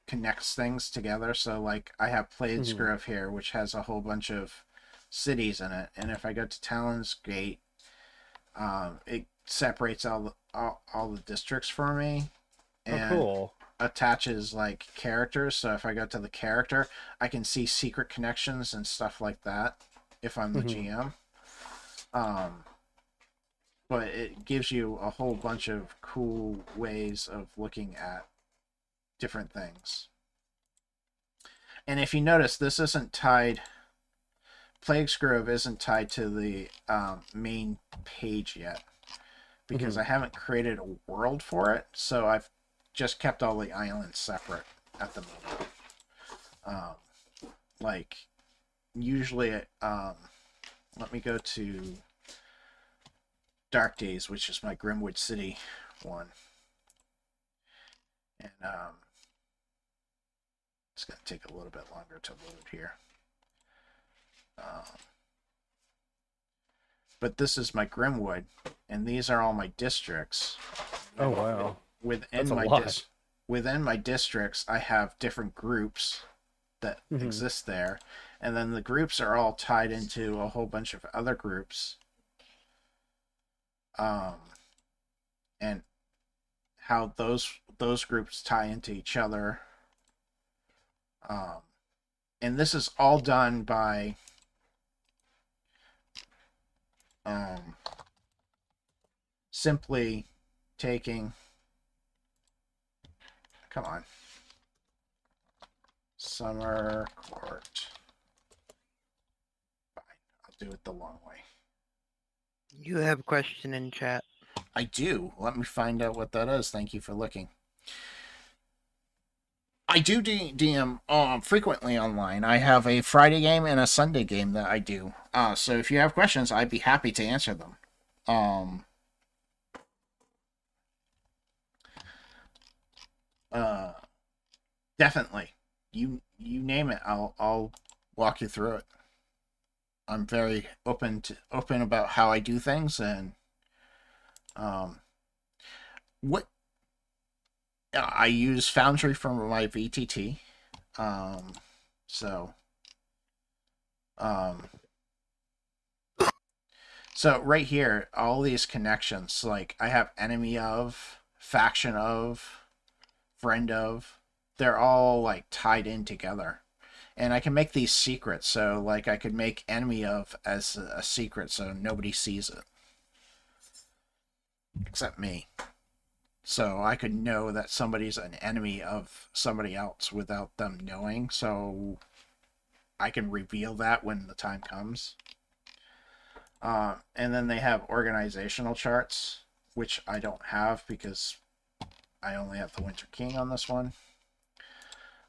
connects things together. So, like, I have Plague's Mhm. Grove here, which has a whole bunch of cities in it, and if I go to Talon's Gate, it separates all the districts for me Oh, and cool. attaches like characters. So if I go to the character, I can see secret connections and stuff like that if I'm the Mhm. GM. Um, but it gives you a whole bunch of cool ways of looking at different things. And if you notice, this isn't tied. Plague's Grove isn't tied to the main page yet because Mhm. I haven't created a world for it. So I've just kept all the islands separate at the moment. Um, like usually, let me go to Dark Days, which is my Grimwood City one, and it's gonna take a little bit longer to load here. But this is my Grimwood, and these are all my districts. Oh, wow. Within That's a my lot. within my districts, I have different groups that Mhm. exist there, and then the groups are all tied into a whole bunch of other groups. And how those groups tie into each other. Um, and this is all done by um, simply taking. Come on. Summer Court. Fine. I'll do it the long way. You have a question in chat. I do. Let me find out what that is. Thank you for looking. I do DM frequently online. I have a Friday game and a Sunday game that I do. So if you have questions, I'd be happy to answer them. Um, uh, Definitely. You name it, I'll walk you through it. I'm very open about how I do things, and what I use Foundry for my VTT. So right here, all these connections, like I have enemy of, faction of, friend of, they're all like tied in together. And I can make these secrets, so like I could make enemy of as a secret so nobody sees it. Except me. So I could know that somebody's an enemy of somebody else without them knowing, so I can reveal that when the time comes. And then they have organizational charts, which I don't have because I only have the Winter King on this one.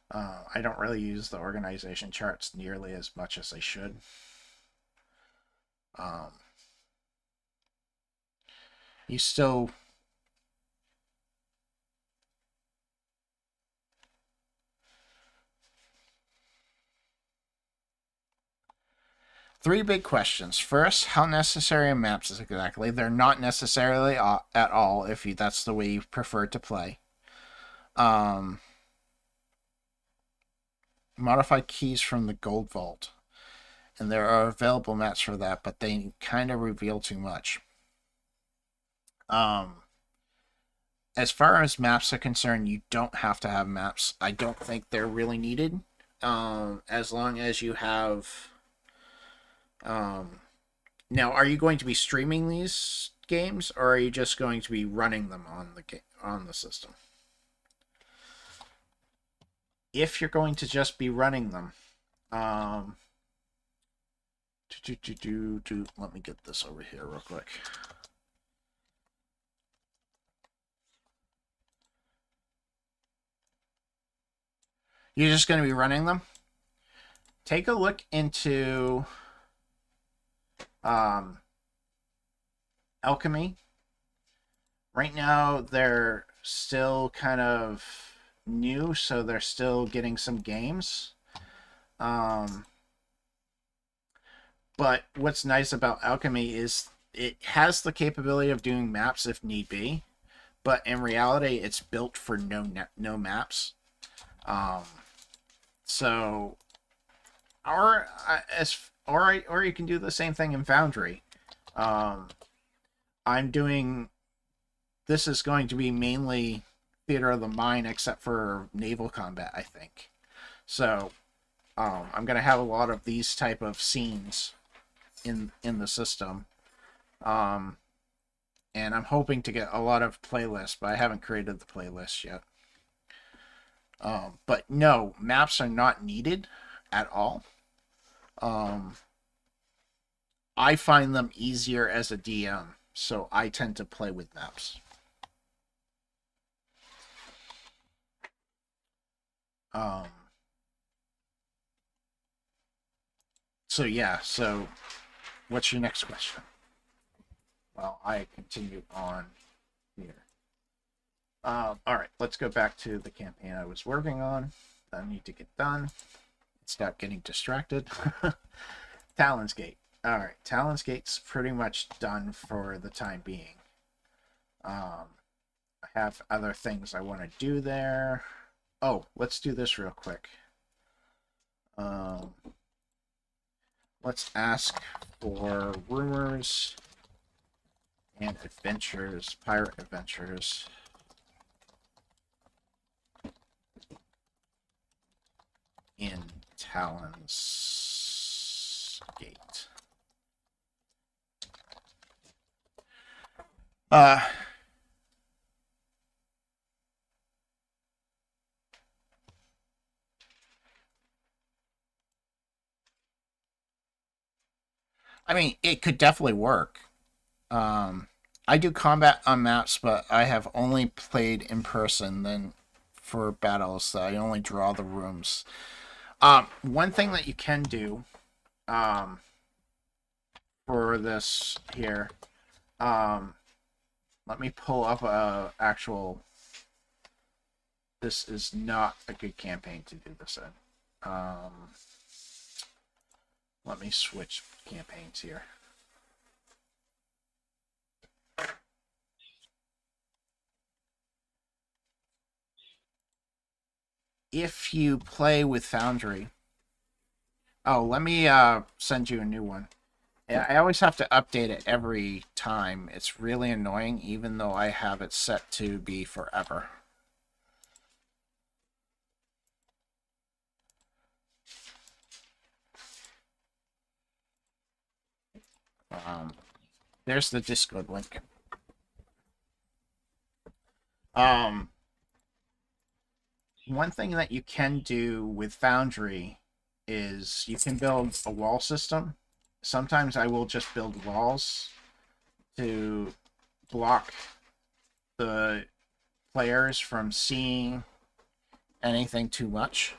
I don't really use the organization charts nearly as much as I should. You still... Three big questions. First, how necessary are maps exactly? They're not necessarily at all if that's the way you prefer to play. Modify keys from the Gold Vault. And there are available maps for that, but they kind of reveal too much. As far as maps are concerned, you don't have to have maps. I don't think they're really needed. As long as you have... now, are you going to be streaming these games, or are you just going to be running them on the system? If you're going to just be running them, let me get this over here real quick. You're just going to be running them? Take a look into Alchemy. Right now, they're still kind of new, so they're still getting some games. But what's nice about Alchemy is it has the capability of doing maps if need be, but in reality, it's built for no maps. So, or you can do the same thing in Foundry. I'm doing... This is going to be mainly Theater of the Mind, except for naval combat, I think. So, I'm going to have a lot of these type of scenes in the system. And I'm hoping to get a lot of playlists, but I haven't created the playlist yet. But no, maps are not needed at all. I find them easier as a DM, so I tend to play with maps. So yeah, so what's your next question? Well, I continue on here. Alright, let's go back to the campaign I was working on. That I need to get done. Stop getting distracted. Talon's Gate. Alright, Talon's Gate's pretty much done for the time being. I have other things I want to do there. Oh, let's do this real quick. Let's ask for rumors and adventures, pirate adventures. In Talon's Gate. I mean, it could definitely work. I do combat on maps, but I have only played in person. Then for battles, so I only draw the rooms. One thing that you can do, for this here, let me pull up a actual... This is not a good campaign to do this in. Let me switch campaigns here. If you play with Foundry, oh, let me send you a new one. I always have to update it every time. It's really annoying, even though I have it set to be forever. There's the Discord link. One thing that you can do with Foundry is you can build a wall system. Sometimes I will just build walls to block the players from seeing anything too much.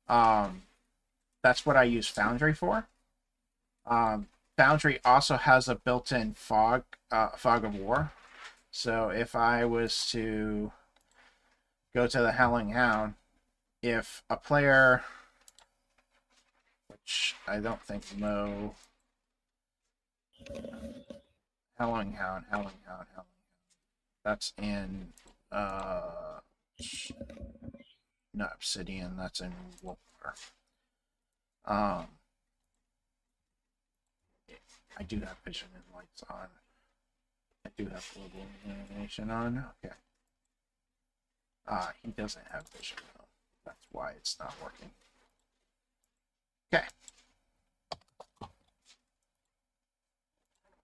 That's what I use Foundry for. Foundry also has a built-in fog of war. So if I was to go to the Howling Hound, if a player, which I don't think know, Howling Hound. That's in not Obsidian, that's in War. I do have vision and lights on. I do have global illumination on. Okay. He doesn't have vision though. That's why it's not working. Okay.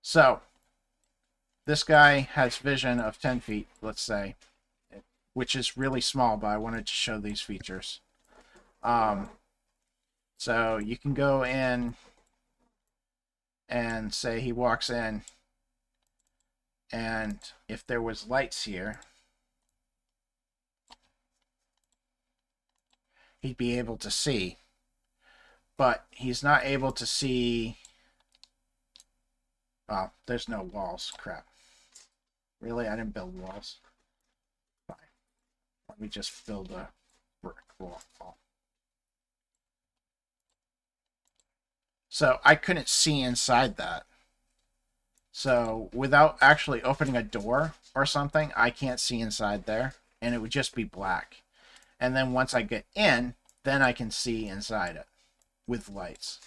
So, this guy has vision of 10 feet, let's say, which is really small, but I wanted to show these features. So you can go in and say he walks in, and if there was lights here, he'd be able to see, but he's not able to see. Oh, there's no walls. Crap. Really? I didn't build walls. Fine. Let me just build a brick wall. So I couldn't see inside that. So without actually opening a door or something, I can't see inside there, and it would just be black. And then once I get in, then I can see inside it with lights.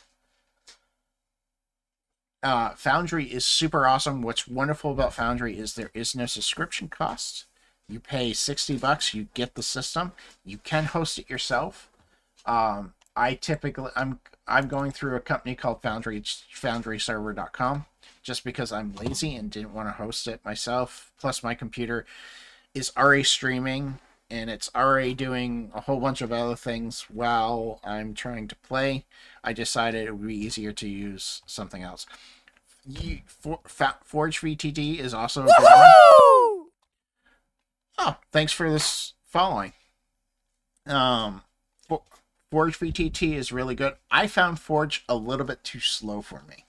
Foundry is super awesome. What's wonderful about Foundry is there is no subscription cost. You pay $60, you get the system. You can host it yourself. I'm going through a company called Foundry, foundryserver.com, just because I'm lazy and didn't want to host it myself. Plus my computer is already streaming and it's already doing a whole bunch of other things while I'm trying to play. I decided it would be easier to use something else. Forge VTD is also a good one. Oh, thanks for this following. Forge VTT is really good. I found Forge a little bit too slow for me.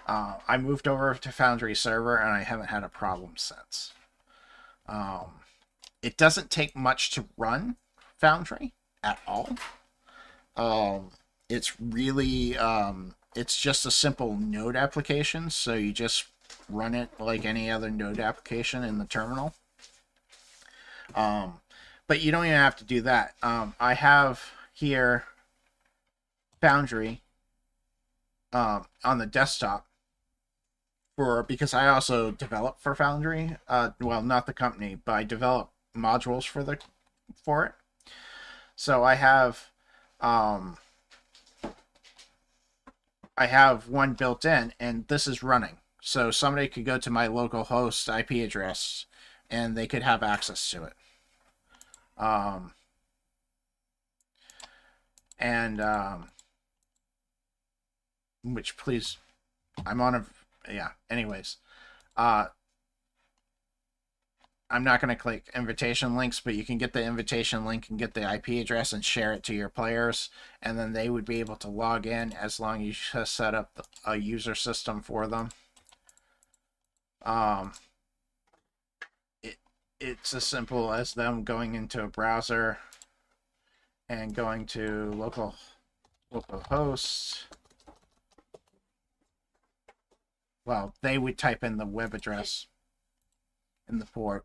I moved over to Foundry server and I haven't had a problem since. It doesn't take much to run Foundry at all. It's really, it's just a simple node application. So you just run it like any other node application in the terminal. But you don't even have to do that. I have here Foundry on the desktop because I also develop for Foundry. Well, not the company, but I develop modules for it. So I have one built in, and this is running. So somebody could go to my local host IP address, and they could have access to it. Which please, I'm on yeah, anyways, I'm not going to click invitation links, but you can get the invitation link and get the IP address and share it to your players, and then they would be able to log in as long as you just set up a user system for them. It's as simple as them going into a browser and going to localhost. Well, they would type in the web address in the port,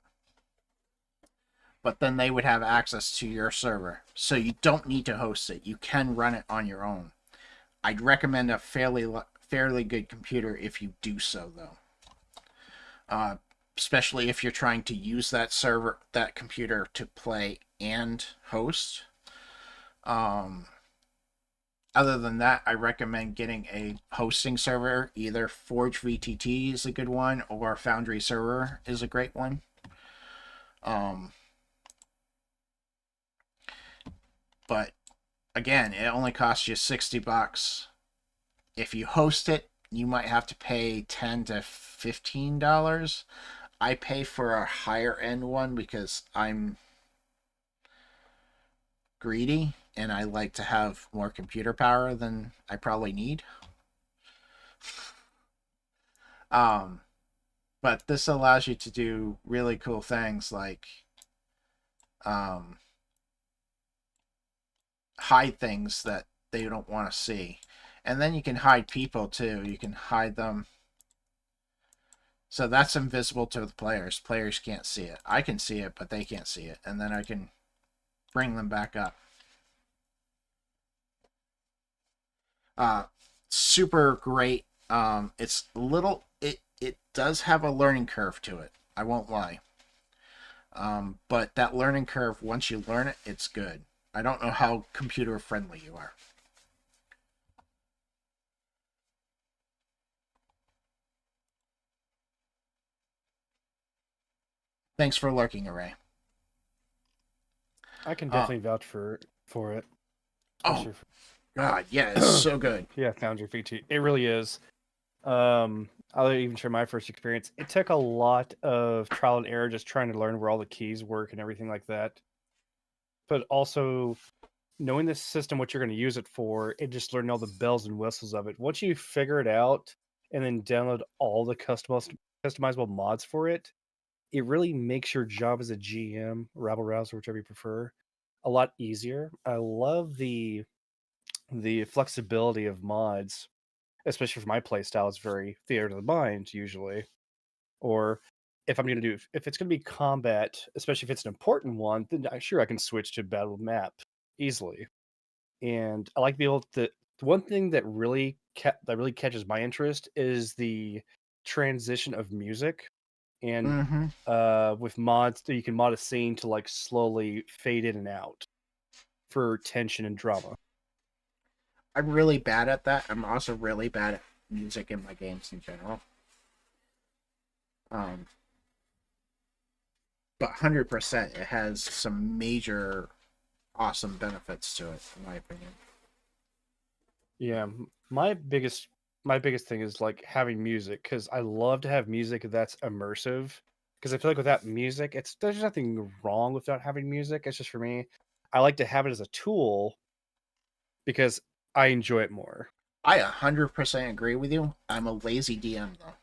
but then they would have access to your server. So you don't need to host it. You can run it on your own. I'd recommend a fairly good computer if you do so, though. Especially if you're trying to use that computer to play and host. Other than that, I recommend getting a hosting server. Either Forge VTT is a good one, or Foundry Server is a great one. But again, it only costs you $60. If you host it, you might have to pay $10 to $15. I pay for a higher end one because I'm greedy and I like to have more computer power than I probably need. But this allows you to do really cool things like hide things that they don't want to see. And then you can hide people too. You can hide them. So that's invisible to the players. Players can't see it. I can see it, but they can't see it. And then I can bring them back up. Super great. It's little. It does have a learning curve to it. I won't lie. But that learning curve, once you learn it, it's good. I don't know how computer friendly you are. Thanks for lurking, Array. I can definitely vouch for it. Oh, God, yeah, it's so good. Yeah, Foundry VT. It really is. I'll even share my first experience. It took a lot of trial and error just trying to learn where all the keys work and everything like that. But also knowing the system, what you're going to use it for, and just learning all the bells and whistles of it. Once you figure it out and then download all the customizable mods for it, it really makes your job as a GM, rabble rouser, whichever you prefer, a lot easier. I love the flexibility of mods, especially for my playstyle. It's very theater of the mind usually. Or if it's going to be combat, especially if it's an important one, then I can switch to battle map easily. And I like to be able to. The one thing that really catches my interest is the transition of music, and with mods, you can mod a scene to like slowly fade in and out for tension and drama. I'm really bad at that. I'm also really bad at music in my games in general. But 100%, it has some major awesome benefits to it, in my opinion. Yeah, my biggest thing is like having music, because I love to have music that's immersive. Because I feel like without music, there's nothing wrong with not having music. It's just for me, I like to have it as a tool because I enjoy it more. I 100% agree with you. I'm a lazy DM though.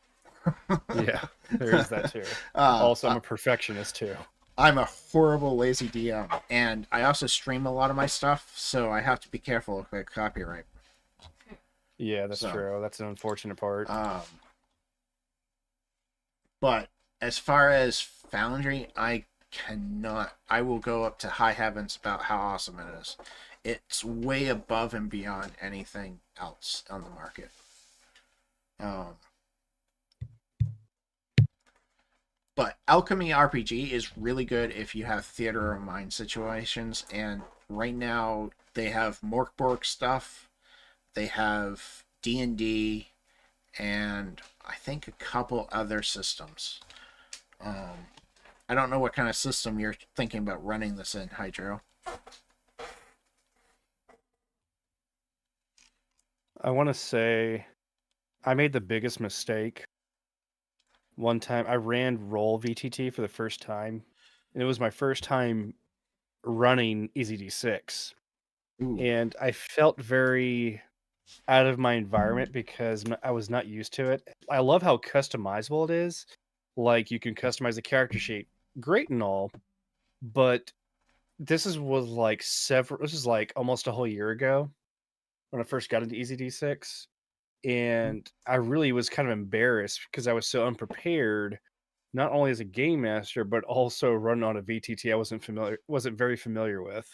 Yeah, there is that too. Also, I'm a perfectionist too. I'm a horrible lazy DM, and I also stream a lot of my stuff, so I have to be careful with copyright. Yeah, that's true. That's an unfortunate part. But as far as Foundry, I will go up to high heavens about how awesome it is. It's way above and beyond anything else on the market. But Alchemy RPG is really good if you have theater of mind situations, and right now they have Morkborg stuff, they have D&D, and I think a couple other systems. I don't know what kind of system you're thinking about running this in, Hydro. I want to say I made the biggest mistake. One time I ran Roll VTT for the first time, and it was my first time running EZD6. Ooh. And I felt very out of my environment because I was not used to it. I love how customizable it is. Like, you can customize the character sheet. Great and all, but this was like almost a whole year ago. when I first got into Easy D6, and I really was kind of embarrassed because I was so unprepared, not only as a game master, but also running on a VTT I wasn't very familiar with.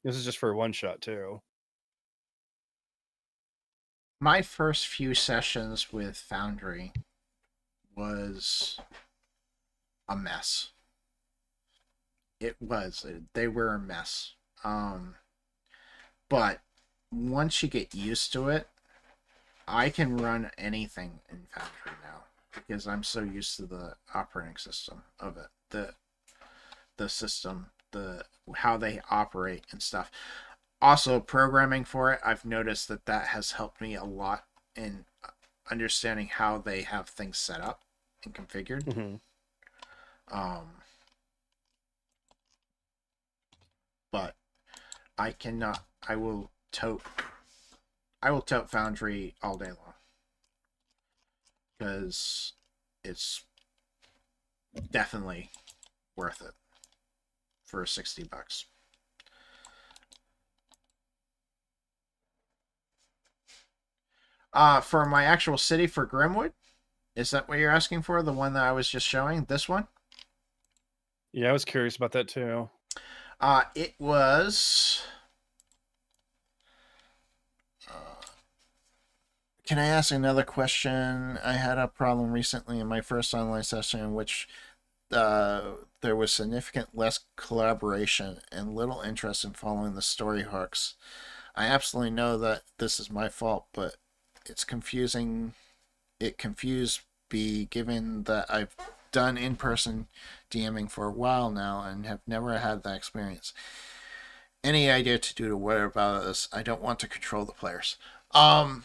This is just for a one shot too. My first few sessions with Foundry was a mess. It was. They were a mess. But once you get used to it, I can run anything in Foundry now because I'm so used to the operating system of it, the system, the how they operate and stuff. Also, programming for it, I've noticed that has helped me a lot in understanding how they have things set up and configured. Mm-hmm. But I cannot. I will tote Foundry all day long because it's definitely worth it for $60. For my actual city for Grimwood, is that what you're asking for? The one that I was just showing? This one? Yeah, I was curious about that too. It was. Can I ask another question? I had a problem recently in my first online session in which there was significant less collaboration and little interest in following the story hooks. I absolutely know that this is my fault, but it's confusing. It confused me given that I've done in-person DMing for a while now and have never had that experience. Any idea to do to what about this? I don't want to control the players. I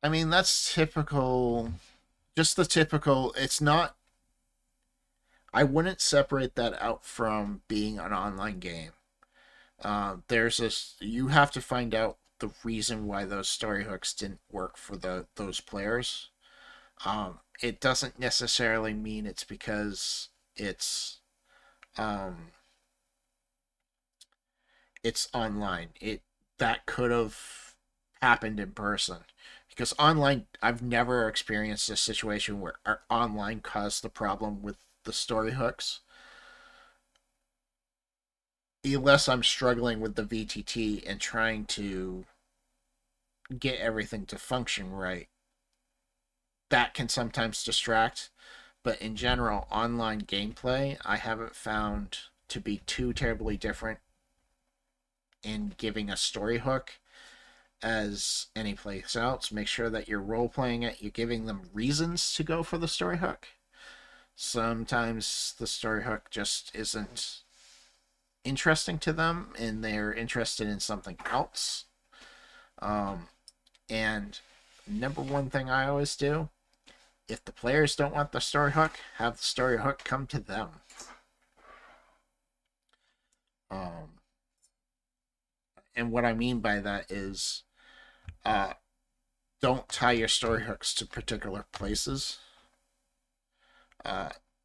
mean, that's typical. Just the typical. It's not. I wouldn't separate that out from being an online game. There's this. You have to find out the reason why those story hooks didn't work for those players. It doesn't necessarily mean it's because um, it's online. That could have happened in person. Because online, I've never experienced a situation where our online caused the problem with the story hooks. Unless I'm struggling with the VTT and trying to get everything to function right, that can sometimes distract. But in general, online gameplay, I haven't found to be too terribly different in giving a story hook as any place else. Make sure that you're role playing it, you're giving them reasons to go for the story hook. Sometimes the story hook just isn't interesting to them and they're interested in something else. And number one thing I always do, if the players don't want the story hook, have the story hook come to them. And what I mean by that is don't tie your story hooks to particular places.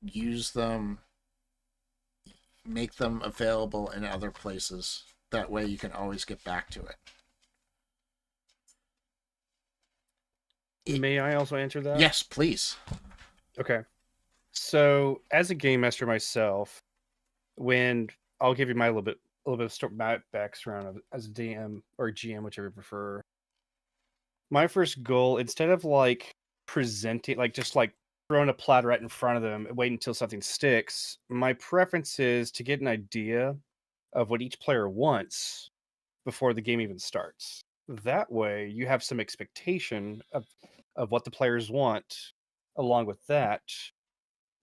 Use them, make them available in other places. That way you can always get back to it. May I also answer that? Yes, please. Okay. So, as a game master myself, when I'll give you my little bit of my background as a DM or GM, whichever you prefer. My first goal, instead of like presenting, like just like throwing a platter right in front of them and wait until something sticks, my preference is to get an idea of what each player wants before the game even starts. That way, you have some expectation of what the players want. Along with that,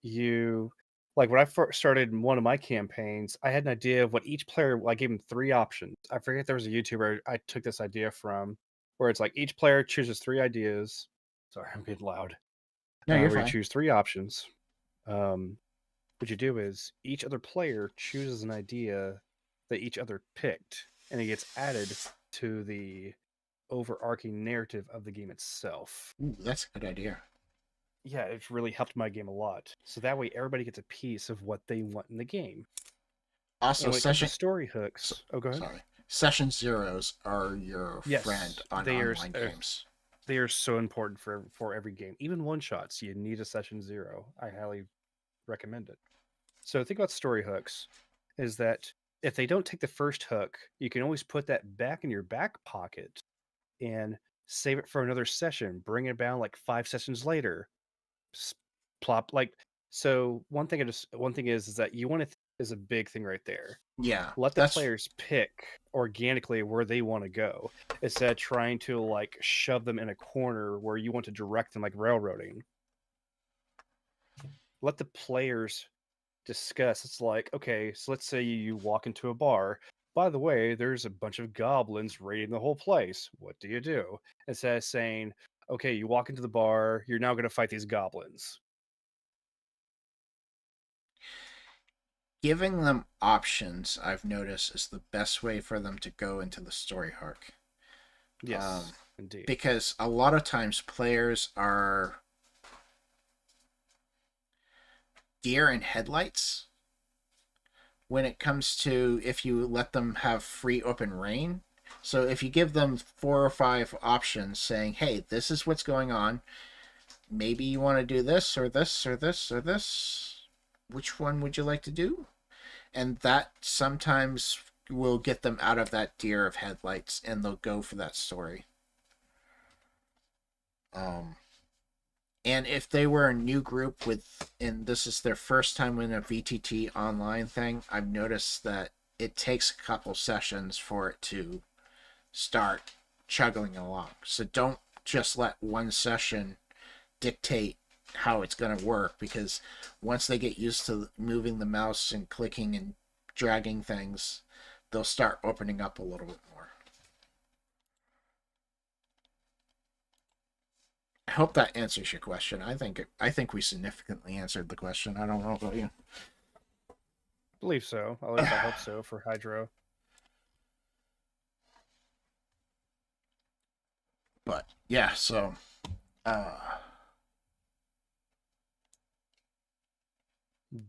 you like when I first started in one of my campaigns, I had an idea of what each player. I gave them 3 options. I forget there was a YouTuber I took this idea from, where it's like each player chooses 3 ideas. Sorry, I'm being loud. No, you're where fine. you choose 3 options. What you do is each other player chooses an idea that each other picked, and it gets added to the overarching narrative of the game itself. Ooh, that's a good idea. yeah, it's really helped my game a lot. So that way everybody gets a piece of what they want in the game. Also, And when it comes to session. story hooks, oh, go ahead. Sorry. Session zeros are your friend Yes, on they are. online games. They are so important for every game. Even one shots, you need a session zero. I highly recommend it. So think about story hooks. Is that if they don't take the first hook, you can always put that back in your back pocket and save it for another session. Bring it down like 5 sessions later. Plop like so. One thing is that you want to is a big thing right there. Yeah, Let the that's players pick organically where they want to go instead of trying to like shove them in a corner where you want to direct them like railroading. Let the players discuss. It's like, okay, so let's say you walk into a bar. By the way, there's a bunch of goblins raiding the whole place. What do you do? Instead of saying, okay, you walk into the bar, you're now going to fight these goblins. giving them options. I've noticed is the best way for them to go into the story arc. Yes, indeed. Because a lot of times players are deer in headlights when it comes to if you let them have free open reign. So if you give them 4 or 5 options saying, hey, this is what's going on, maybe you want to do this or this or this or this, which one would you like to do? And that sometimes will get them out of that deer of headlights and they'll go for that story. And if they were a new group and this is their first time in a VTT online thing, I've noticed that it takes a couple sessions for it to start chugging along. So don't just let one session dictate how it's going to work, because once they get used to moving the mouse and clicking and dragging things, they'll start opening up a little bit more. I hope that answers your question. I think we significantly answered the question. I don't know about you. I believe so. At least I hope so for Hydro. But yeah, so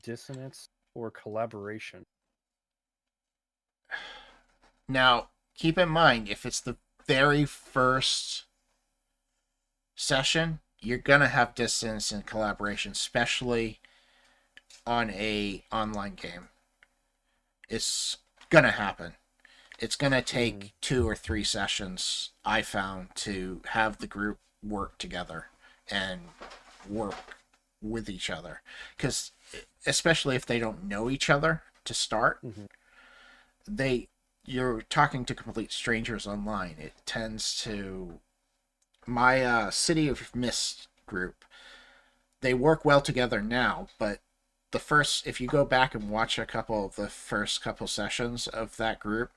Dissonance or collaboration. now keep in mind, if it's the very first session, you're gonna have distance and collaboration, especially on a online game. It's gonna happen. It's gonna take 2 or 3 sessions, I found, to have the group work together and work with each other, because especially if they don't know each other to start, you're talking to complete strangers online. It tends to my City of Mist group, they work well together now, but if you go back and watch a couple of the first couple sessions of that group,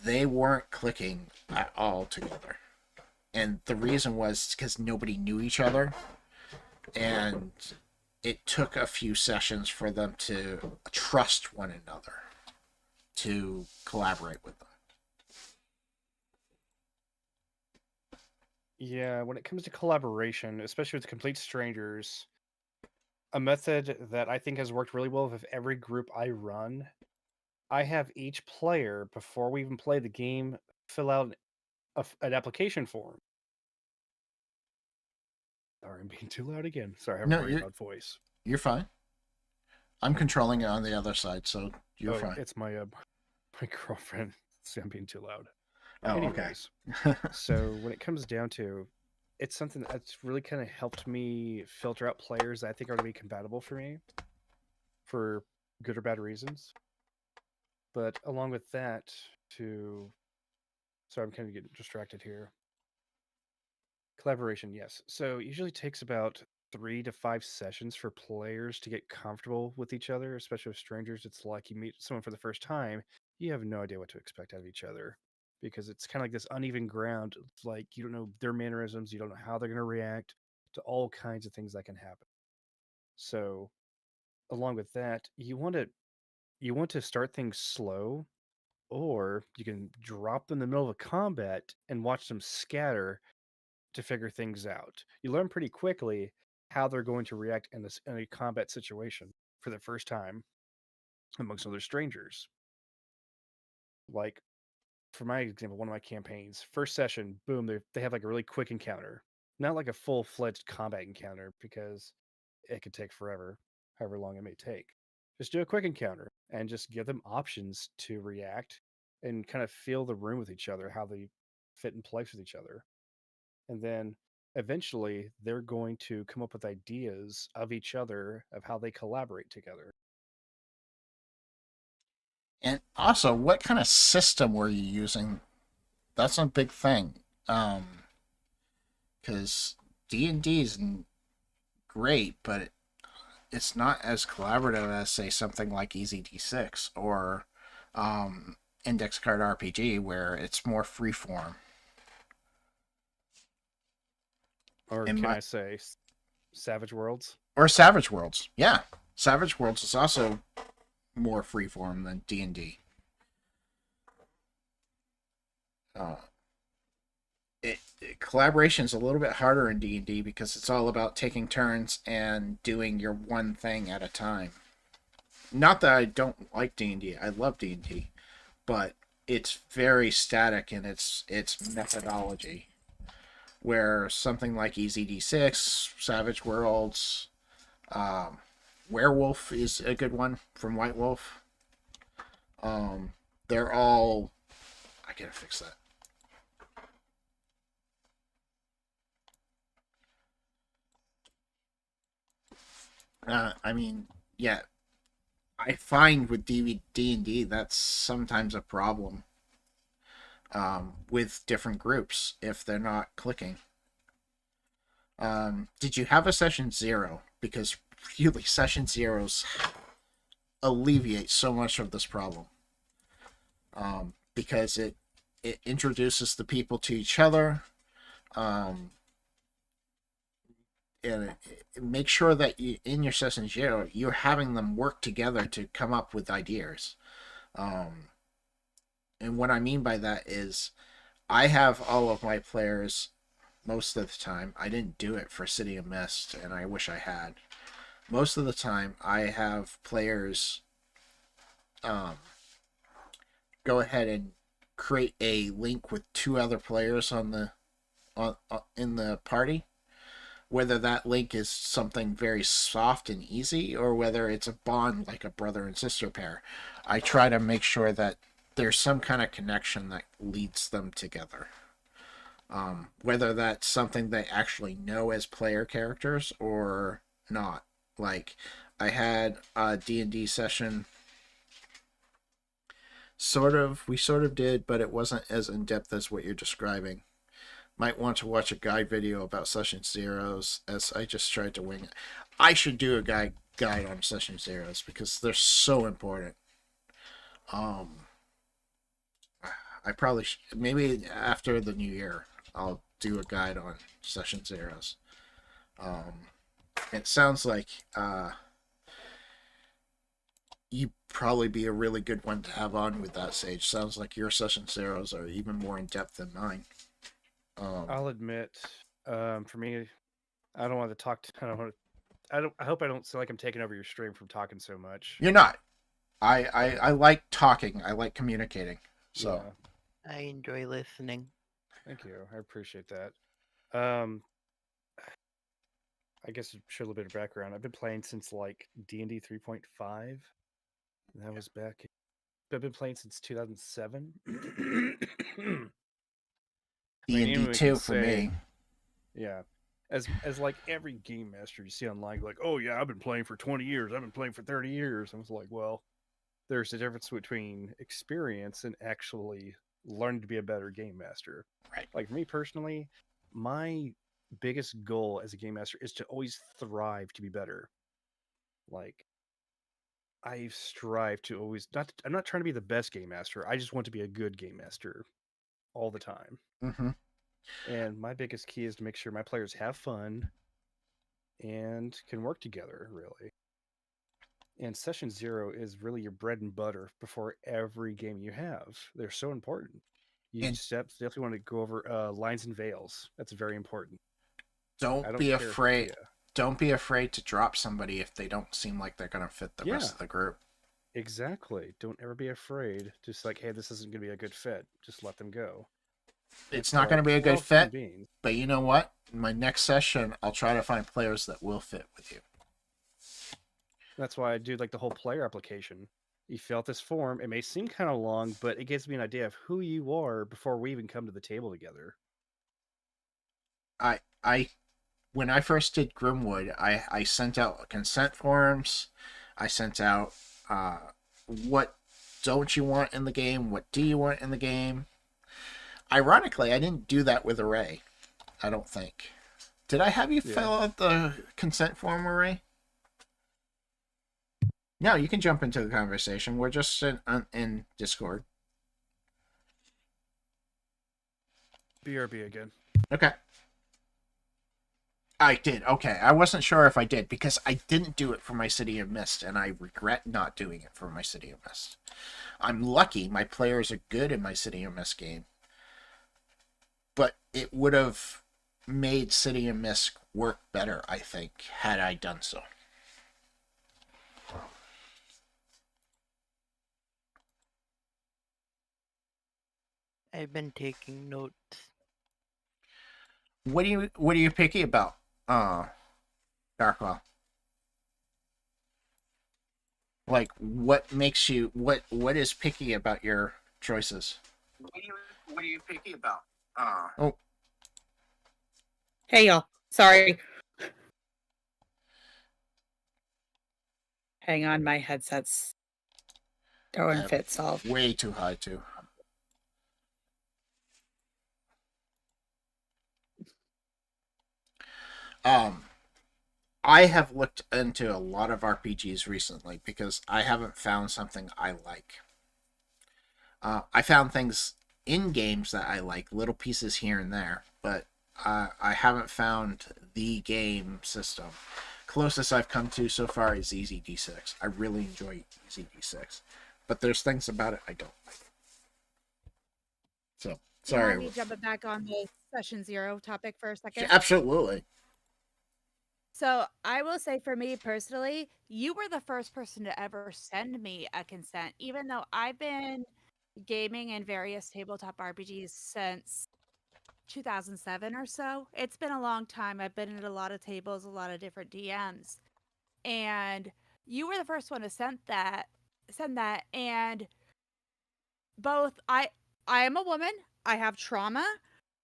they weren't clicking at all together. And the reason was because nobody knew each other, and it took a few sessions for them to trust one another to collaborate with them. Yeah, when it comes to collaboration, especially with complete strangers, a method that I think has worked really well with every group I run, I have each player, before we even play the game, fill out an application form. Sorry, I'm being too loud again. Sorry, I have No, a very loud voice. You're fine. I'm controlling it on the other side, so you're fine. It's my my girlfriend. See, I'm being too loud. Oh, Anyways, okay. so when it comes down to, it's something that's really kind of helped me filter out players that I think are going to be compatible for me, for good or bad reasons. But along with that, sorry, I'm kind of getting distracted here. Collaboration, yes. So it usually takes about 3 to 5 sessions for players to get comfortable with each other, especially with strangers. It's like you meet someone for the first time, you have no idea what to expect out of each other, because it's kind of like this uneven ground. It's like you don't know their mannerisms, you don't know how they're going to react to all kinds of things that can happen. So, along with that, you want to start things slow, or you can drop them in the middle of a combat and watch them scatter to figure things out. You learn pretty quickly how they're going to react in a combat situation for the first time amongst other strangers. Like, for my example, one of my campaigns, first session, boom, they have like a really quick encounter, not like a full-fledged combat encounter because it could take forever, however long it may take. Just do a quick encounter and just give them options to react and kind of feel the room with each other, how they fit in place with each other. And then eventually they're going to come up with ideas of each other of how they collaborate together. And also, what kind of system were you using? That's a big thing. Because D&D is great, but it's not as collaborative as, say, something like Easy D6 or Index Card RPG, where it's more freeform. Or In can my- I say Savage Worlds? Or Savage Worlds. Yeah, Savage Worlds is also more freeform than D&D. Collaboration is a little bit harder in D&D because it's all about taking turns and doing your one thing at a time. Not that I don't like D&D. I love D&D, but it's very static in its methodology. Where something like Easy D6, Savage Worlds, Werewolf is a good one from White Wolf. They're all. I gotta fix that. I mean, yeah, I find with D&D that's sometimes a problem with different groups if they're not clicking. Did you have a session 0? Because really, session 0s alleviate so much of this problem. Because it introduces the people to each other. And make sure that in your session 0, you're having them work together to come up with ideas. And what I mean by that is I have all of my players most of the time. I didn't do it for City of Mist, and I wish I had. Most of the time, I have players go ahead and create a link with 2 other players in the party. Whether that link is something very soft and easy, or whether it's a bond like a brother and sister pair, I try to make sure that there's some kind of connection that leads them together. Whether that's something they actually know as player characters or not. Like, I had a D&D session. We sort of did, but it wasn't as in-depth as what you're describing. Might want to watch a guide video about session 0s, as I just tried to wing it. I should do a guide on session 0s because they're so important. I probably maybe after the new year I'll do a guide on session 0s. It sounds like you'd probably be a really good one to have on with that, Sage. Sounds like your session 0s are even more in depth than mine. I'll admit, for me, I don't want to talk. I hope I don't feel like I'm taking over your stream from talking so much. You're not. I like talking. I like communicating. So I enjoy listening. Thank you. I appreciate that. I guess to show a little bit of background, I've been playing since like D&D 3.5. That was back. I've been playing since 2007. D&D 2 for me. Yeah. As like every game master you see online, like, oh yeah, I've been playing for 20 years. I've been playing for 30 years. I was like, well, there's a difference between experience and actually learning to be a better game master. Right. Like for me personally, my biggest goal as a game master is to always thrive to be better. Like I strive to always I'm not trying to be the best game master. I just want to be a good game master all the time. Mm-hmm. And my biggest key is to make sure my players have fun and can work together, really. And session 0 is really your bread and butter before every game you have. They're so important. You definitely want to go over lines and veils. That's very important. Don't be afraid. don't be afraid to drop somebody if they don't seem like they're going to fit the rest Yeah. of the group. Exactly. Don't ever be afraid. Just like, hey, this isn't going to be a good fit. Just let them go. It's not going to be a we're all good human fit, beings. but you know what? In my next session, I'll try to find players that will fit with you. That's why I do like the whole player application. You fill out this form. It may seem kind of long, but it gives me an idea of who you are before we even come to the table together. I when I first did Grimwood, I sent out consent forms. I sent out what don't you want in the game? What do you want in the game? Ironically, I didn't do that with Array. I don't think. Did I have you fill out the consent form, Array? No, you can jump into the conversation. We're just in Discord. BRB again. Okay. I did. Okay. I wasn't sure if I did because I didn't do it for my City of Mist, and I regret not doing it for my City of Mist. I'm lucky my players are good in my City of Mist game, but it would have made City of Mist work better, I think, had I done so. I've been taking notes. What are you picky about, Darkwell? Like, what makes you what is picky about your choices? What are you picky about? Oh, Hey y'all, sorry. Hang on, my headset's throwing fits off. way too high too. I have looked into a lot of RPGs recently because I haven't found something I like. I found things in games that I like, little pieces here and there, but I haven't found the game system. Closest I've come to so far is EZD6. I really enjoy EZD6, but there's things about it I don't like. So, sorry. Me jumping back on the session 0 topic for a second. Absolutely. So I will say for me personally, you were the first person to ever send me a consent, even though I've been gaming in various tabletop RPGs since 2007 or so. It's been a long time. I've been at a lot of tables, a lot of different DMs. And you were the first one to send that, and both I am a woman, I have trauma,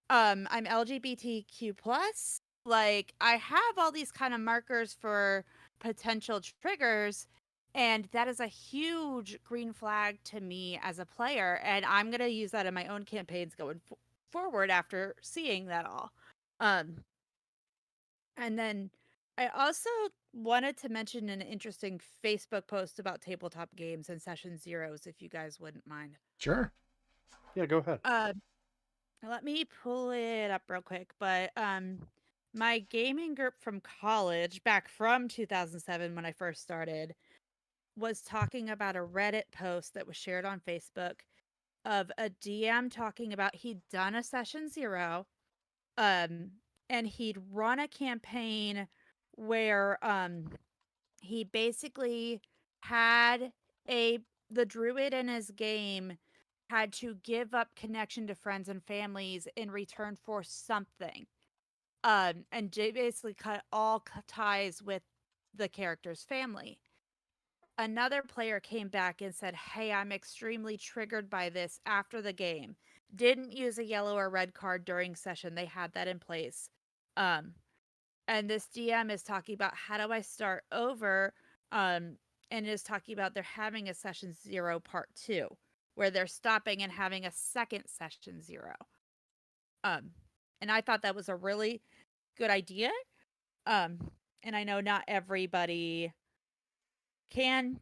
I'm LGBTQ plus. Like, I have all these kind of markers for potential triggers, and that is a huge green flag to me as a player, and I'm going to use that in my own campaigns going forward after seeing that all. And then I also wanted to mention an interesting Facebook post about tabletop games and session zeros, if you guys wouldn't mind. Sure. Yeah, go ahead. Let me pull it up real quick, but my gaming group from college, back from 2007 when I first started, was talking about a Reddit post that was shared on Facebook of a DM talking about he'd done a session 0, and he'd run a campaign where he basically had the druid in his game had to give up connection to friends and families in return for something. And basically cut all ties with the character's family. Another player came back and said, "Hey, I'm extremely triggered by this after the game. Didn't use a yellow or red card during session. They had that in place." And this DM is talking about, how do I start over? And is talking about they're having a session 0 part 2, where they're stopping and having a second session 0. And I thought that was a really good idea. And I know not everybody can,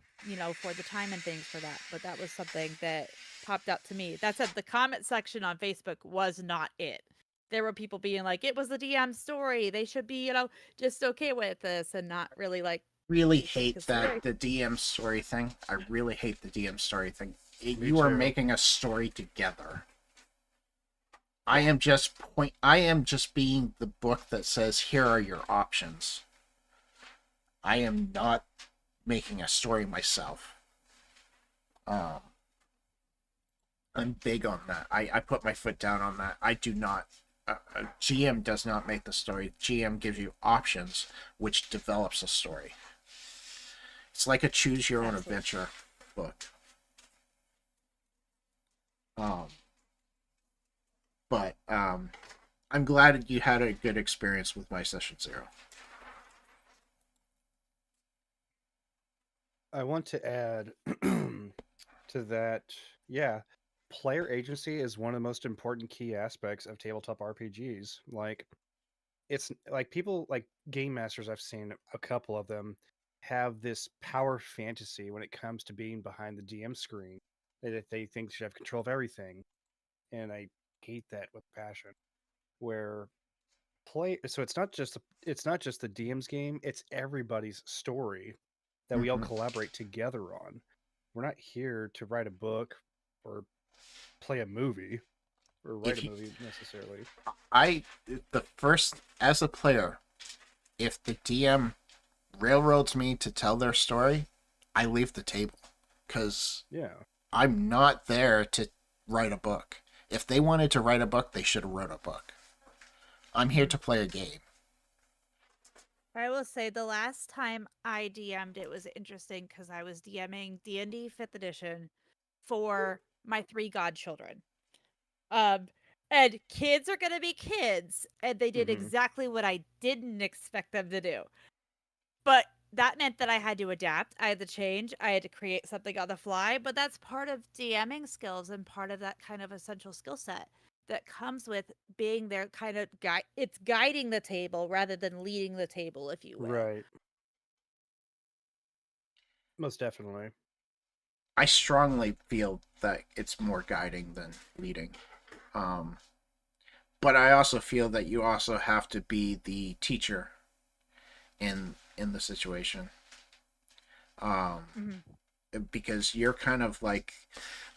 for the time and things for that, but that was something that popped up to me. That said, the comment section on Facebook was not it. There were people being like, it was the DM story. They should be, just okay with this and not really like. Really hate that the DM story thing. I really hate the DM story thing. You are making a story together. I am just being the book that says here are your options. I am not making a story myself. I'm big on that. I put my foot down on that. I do not. A GM does not make the story. GM gives you options, which develops a story. It's like a choose your own That's it. adventure book. But I'm glad you had a good experience with my session 0. I want to add to that, yeah, player agency is one of the most important key aspects of tabletop RPGs. Like, it's like people like game masters, I've seen a couple of them have this power fantasy when it comes to being behind the DM screen. That they think they should have control of everything. And I hate that with passion. Where so it's not just the DM's game, it's everybody's story that we all collaborate together on. We're not here to write a book or play a movie or write a movie necessarily. As a player, if the DM railroads me to tell their story, I leave the table, because I'm not there to write a book. If they wanted to write a book, they should have wrote a book. I'm here to play a game. I will say the last time I DM'd, it was interesting because I was DMing D&D 5th edition for my 3 godchildren. And kids are going to be kids, and they did exactly what I didn't expect them to do. But that meant that I had to adapt. I had to change. I had to create something on the fly. But that's part of DMing skills and part of that kind of essential skill set that comes with being there, kind of guide. It's guiding the table rather than leading the table, if you will. Right. Most definitely. I strongly feel that it's more guiding than leading. But I also feel that you also have to be the teacher in the situation. Because you're kind of like,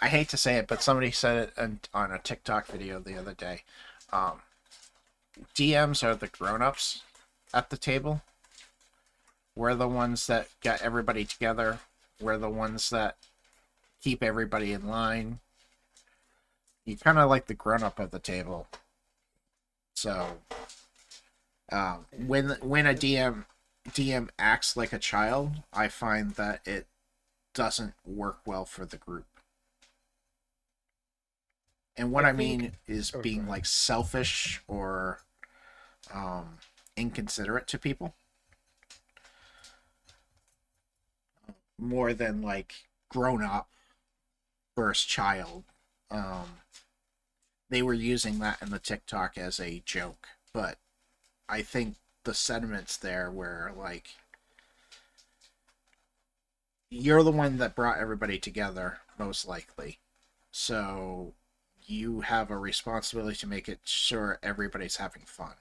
I hate to say it, but somebody said it on a TikTok video the other day. DMs are the grown-ups at the table. We're the ones that got everybody together. We're the ones that keep everybody in line. You're kind of like the grown-up of the table. So, when a DM acts like a child, I find that it doesn't work well for the group. And what I mean is being like selfish or inconsiderate to people, more than like grown up versus child. They were using that in the TikTok as a joke, but I think the sentiments there were like, you're the one that brought everybody together, most likely. So you have a responsibility to make it sure everybody's having fun.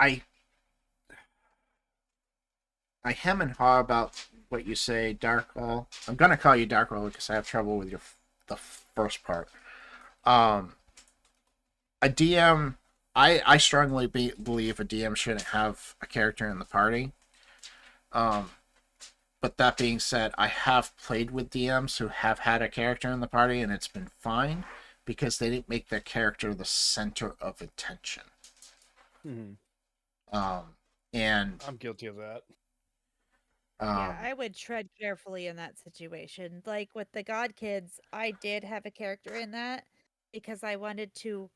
I hem and haw about what you say, Darkwall. I'm gonna call you Darkwall because I have trouble with the first part. A DM, I strongly believe a DM shouldn't have a character in the party. But that being said, I have played with DMs who have had a character in the party, and it's been fine because they didn't make their character the center of attention. And I'm guilty of that. Yeah, I would tread carefully in that situation. Like with the God Kids, I did have a character in that because I wanted to,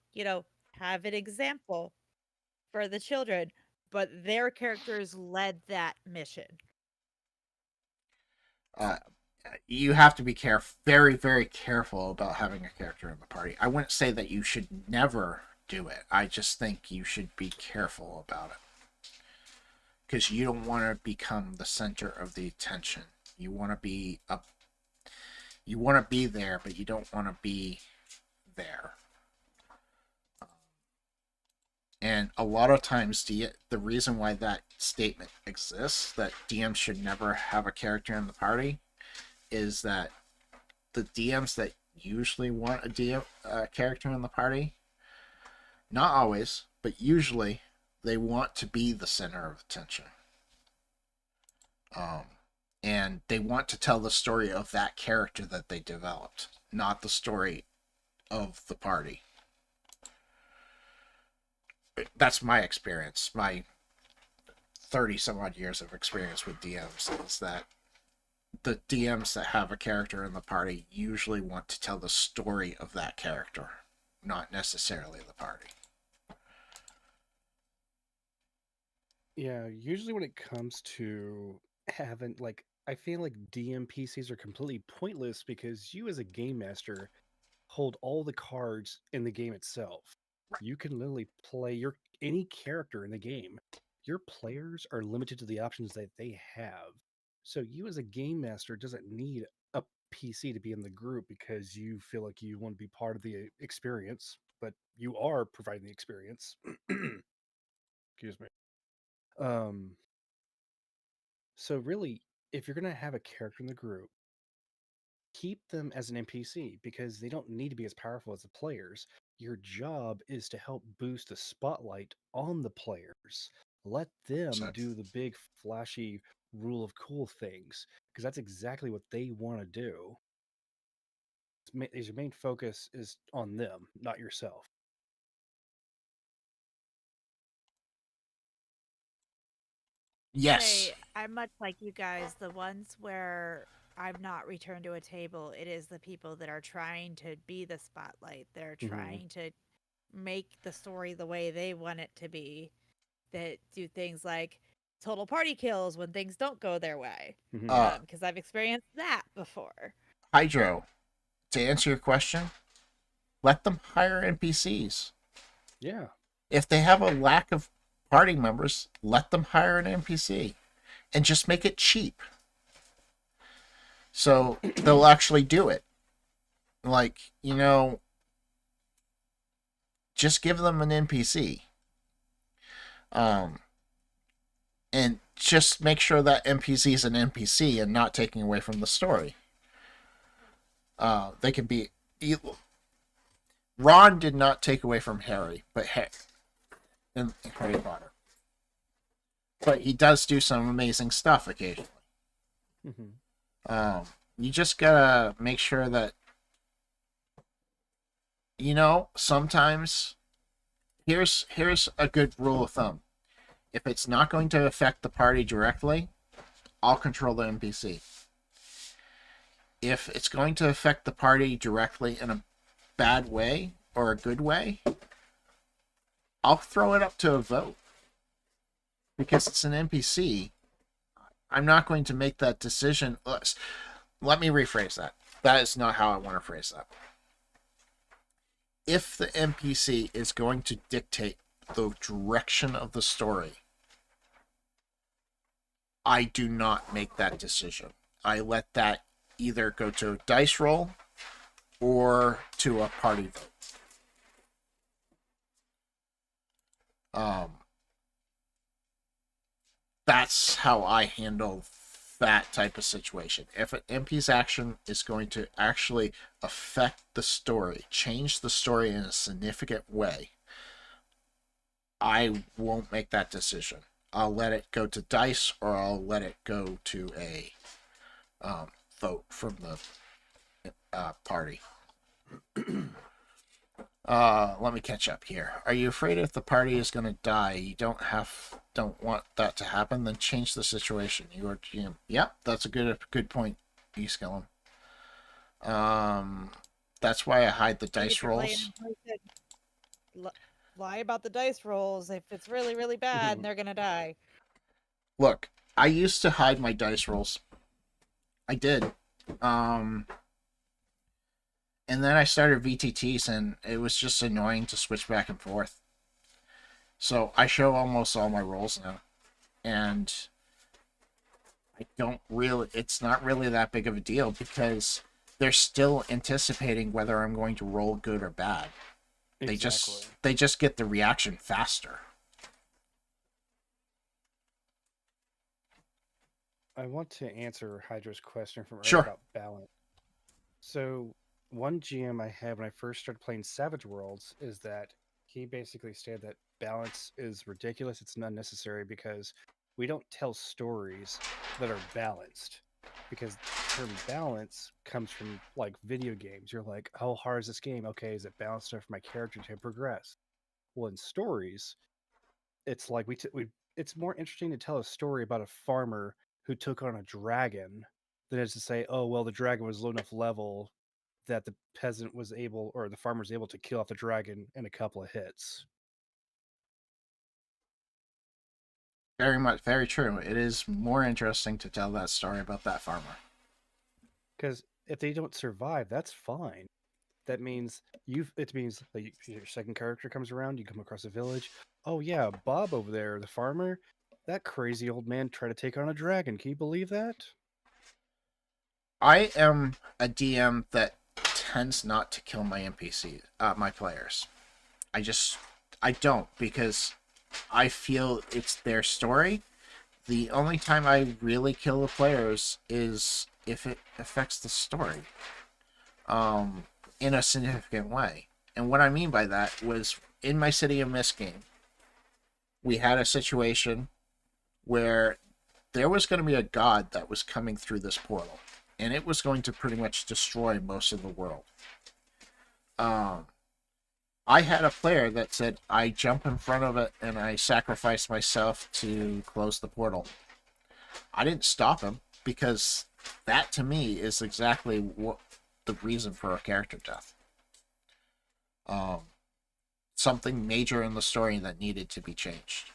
have an example for the children, but their characters led that mission. You have to be very, very careful about having a character in the party. I wouldn't say that you should never do it. I just think you should be careful about it. Because you don't want to become the center of the attention. You want to be you want to be there, but you don't want to be there. And a lot of times, the reason why that statement exists, that DMs should never have a character in the party, is that the DMs that usually want a DM character in the party, not always, but usually they want to be the center of attention. And they want to tell the story of that character that they developed, not the story of the party. That's my experience. My 30 some odd years of experience with DMs is that the DMs that have a character in the party usually want to tell the story of that character, not necessarily the party. Yeah, usually when it comes to having, like, I feel like DM PCs are completely pointless because you as a game master hold all the cards in the game itself. You can literally play your any character in the game. Your players are limited to the options that they have. So you as a game master doesn't need a PC to be in the group because you feel like you want to be part of the experience, but you are providing the experience. Excuse me. Um so really, if you're gonna have a character in the group, keep them as an NPC because they don't need to be as powerful as the players. Your job is to help boost the spotlight on the players. Let them So, do the big, flashy, rule of cool things because that's exactly what they want to do. Your main focus is on them, not yourself. yes. Say, I'm much like you guys. The ones where I'm not returned to a table, it is the people that are trying to be the spotlight. They're Mhm. trying to make the story the way they want it to be. That do things like total party kills when things don't go their way. Mhm. Because I've experienced that before. Hydro, to answer your question, let them hire NPCs. Yeah. If they have a lack of party members, let them hire an NPC and just make it cheap. So they'll actually do it. Like, just give them an NPC. And just make sure that NPC is an NPC and not taking away from the story. They can be. Ron did not take away from Harry, but in Harry Potter. But he does do some amazing stuff occasionally. Mhm. You just gotta make sure that sometimes here's a good rule of thumb. If it's not going to affect the party directly, I'll control the NPC. If it's going to affect the party directly in a bad way or a good way, I'll throw it up to a vote. Because it's an NPC, I'm not going to make that decision. Let me rephrase that. That is not how I want to phrase that. If the NPC is going to dictate the direction of the story, I do not make that decision. I let that either go to a dice roll or to a party vote. That's how I handle that type of situation. If an MP's action is going to actually affect the story, change the story in a significant way, I won't make that decision. I'll let it go to dice, or I'll let it go to a vote from the party. Let me catch up here. Are you afraid if the party is going to die, you don't want that to happen? Then change the situation. You are GM. Yep, that's a good point, E-Skellum. That's why I hide the dice rolls. Lie about the dice rolls if it's really, really bad and they're gonna die. Look, I used to hide my dice rolls. I did. And then I started VTTs, and it was just annoying to switch back and forth. So I show almost all my rolls now. And it's not really that big of a deal because they're still anticipating whether I'm going to roll good or bad. Exactly. They just get the reaction faster. I want to answer Hydra's question from earlier Sure. about balance. So one GM I had when I first started playing Savage Worlds is that he basically stated that balance is ridiculous. It's unnecessary because we don't tell stories that are balanced. Because the term balance comes from like video games. You're like, how hard is this game? Okay, is it balanced enough for my character to progress? Well, in stories, it's like it's more interesting to tell a story about a farmer who took on a dragon than it is to say, oh well, the dragon was low enough level that the peasant was able, or the farmer was able to kill off the dragon in a couple of hits. Very true. It is more interesting to tell that story about that farmer. Because if they don't survive, that's fine. That means it means that your second character comes around, you come across a village. Oh yeah, Bob over there, the farmer, that crazy old man tried to take on a dragon. Can you believe that? I am a DM that tends not to kill my my players. I don't, because I feel it's their story. The only time I really kill the players is if it affects the story, in a significant way. And what I mean by that was in my City of Mist game, we had a situation where there was going to be a god that was coming through this portal, and it was going to pretty much destroy most of the world. I had a player that said, I jump in front of it and I sacrifice myself to close the portal. I didn't stop him, because that to me is exactly what the reason for a character death. Something major in the story that needed to be changed.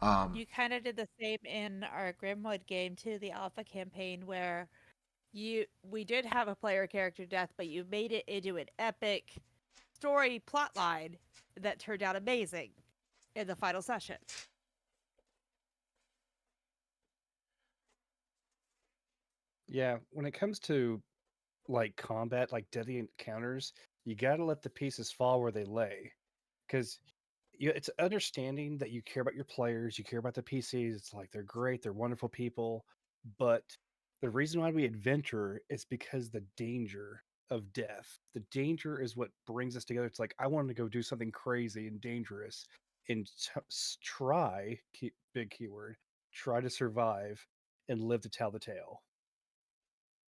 You kind of did the same in our Grimwood game too, the alpha campaign, where we did have a player character death, but you made it into an epic story plotline that turned out amazing in the final session. Yeah, when it comes to like combat, like deadly encounters, you gotta let the pieces fall where they lay. Because it's understanding that you care about your players, you care about the PCs. It's like they're great, they're wonderful people, but the reason why we adventure is because the danger of death. The danger is what brings us together. It's like I wanted to go do something crazy and dangerous and big keyword, try to survive and live to tell the tale.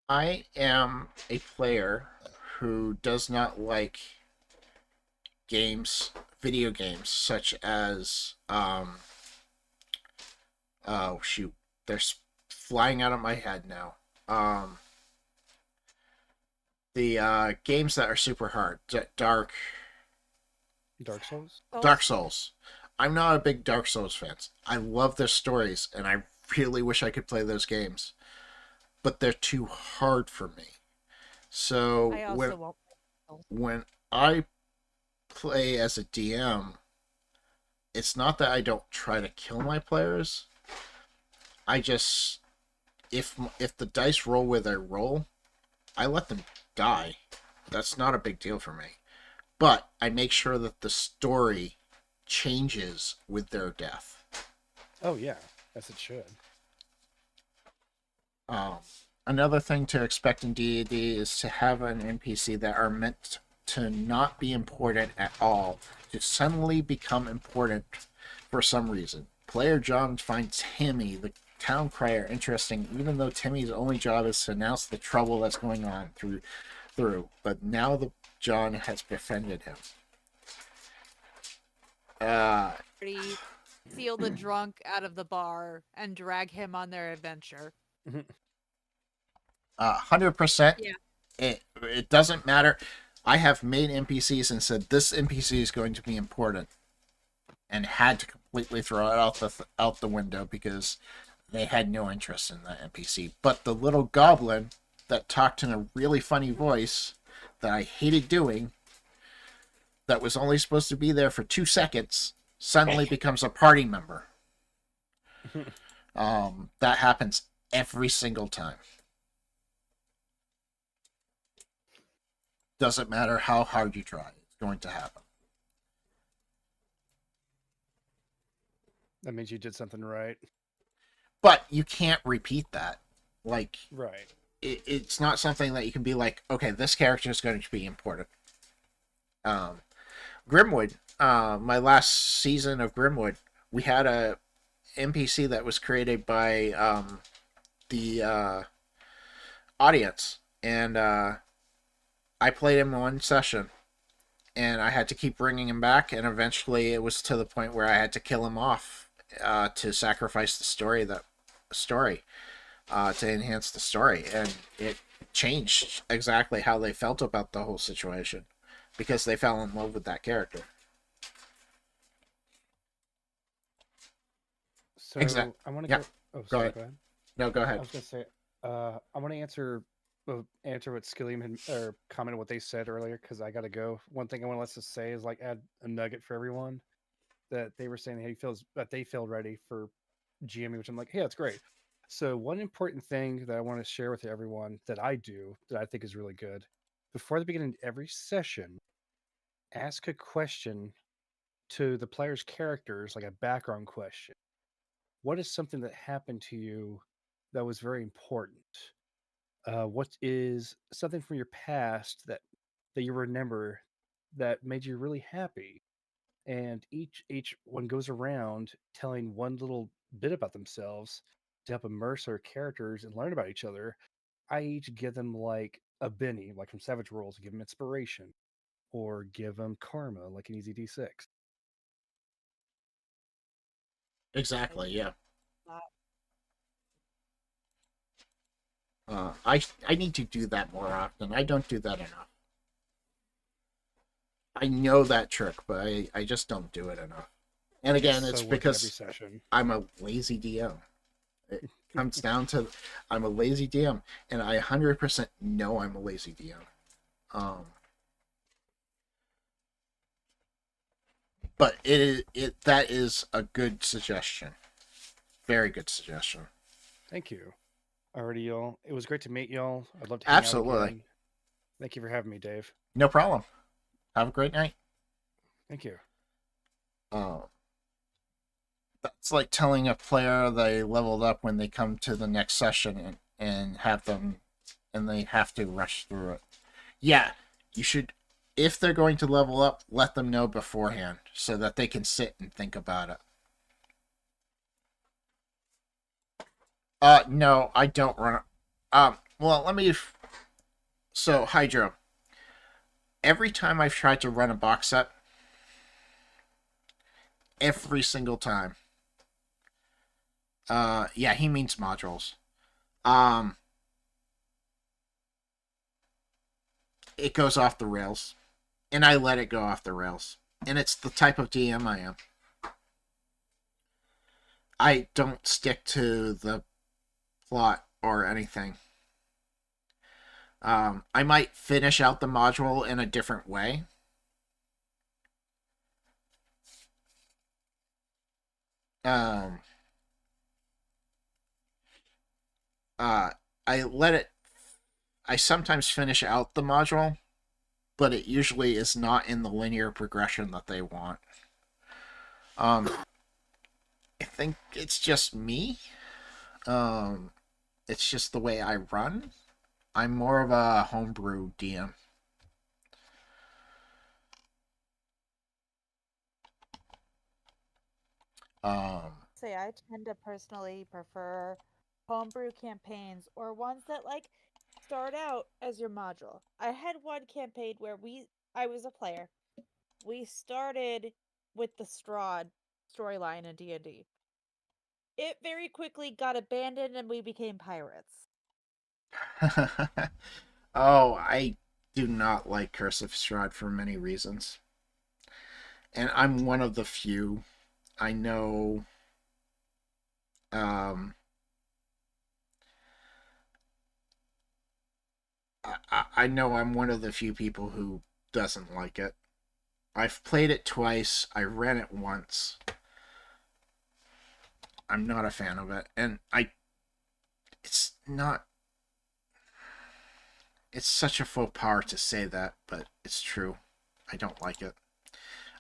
I am a player who does not like video games, such as, oh shoot, they're flying out of my head now. The games that are super hard, Dark Souls? Souls. I'm not a big Dark Souls fan. I love their stories, and I really wish I could play those games, but they're too hard for me. So I also won't. when I play as a DM, it's not that I don't try to kill my players. I just, if the dice roll where they roll, I let them die. That's not a big deal for me. But I make sure that the story changes with their death. Oh yeah, as it should. Another thing to expect in D&D is to have an NPC that are meant to not be important at all, to suddenly become important for some reason. Player John finds Timmy, the town crier, interesting, even though Timmy's only job is to announce the trouble that's going on through. But now the John has befriended him. Steal the drunk out of the bar and drag him on their adventure. 100%. Yeah. It doesn't matter. I have made NPCs and said this NPC is going to be important, and had to completely throw it out the window because they had no interest in that NPC. But the little goblin that talked in a really funny voice that I hated doing, that was only supposed to be there for 2 seconds, suddenly becomes a party member. That happens every single time. Doesn't matter how hard you try, it's going to happen. That means you did something right. But you can't repeat that. Like, Right. it's not something that you can be like, okay, this character is going to be important. Grimwood, my last season of Grimwood, we had a NPC that was created by the audience, and I played him one session, and I had to keep bringing him back, and eventually it was to the point where I had to kill him off to sacrifice the story to enhance the story, and it changed exactly how they felt about the whole situation because they fell in love with that character. So Exact- I want to yeah. go. Oh, Go sorry. ahead. Go ahead. No, go I ahead. was gonna say, I want to answer what Skilliam had or comment on what they said earlier because I gotta go. One thing I want to say is like add a nugget for everyone that they were saying that they feel ready for GMing, which I'm like, hey, that's great. So one important thing that I want to share with everyone that I do that I think is really good before the beginning of every session, ask a question to the player's characters, like a background question. What is something that happened to you that was very important? What is something from your past that you remember that made you really happy? And each one goes around telling one little bit about themselves to help immerse their characters and learn about each other. I each give them like a Benny, like from Savage Worlds, give them inspiration, or give them karma, like an easy D6. Exactly. Yeah. That- I need to do that more often. I don't do that enough. I know that trick, but I just don't do it enough. And again, it's so worth every because session. I'm a lazy DM. It comes down to I'm a lazy DM, and I 100% know I'm a lazy DM. But that is a good suggestion. Very good suggestion. Thank you. Alrighty, y'all. It was great to meet y'all. I'd love to hang out Absolutely. again. Thank you for having me, Dave. No problem. Have a great night. Thank you. That's like telling a player they leveled up when they come to the next session and have them and they have to rush through it. Yeah, you should, if they're going to level up, let them know beforehand so that they can sit and think about it. No, I don't run. Well, let me. So, Hydro. Every time I've tried to run a box set, every single time. Yeah, he means modules. It goes off the rails, and I let it go off the rails, and it's the type of DM I am. I don't stick to the plot or anything. I might finish out the module in a different way. I let it. I sometimes finish out the module, but it usually is not in the linear progression that they want. I think it's just me. It's just the way I run. I'm more of a homebrew DM. Say I tend to personally prefer homebrew campaigns or ones that like start out as your module. I had one campaign where I was a player. We started with the Strahd storyline in D&D. It very quickly got abandoned and we became pirates. Oh, I do not like Curse of Strahd for many reasons. And I'm one of the few. I know I know I'm one of the few people who doesn't like it. I've played it twice. I ran it once. I'm not a fan of it, and it's not. It's such a faux pas to say that, but it's true. I don't like it.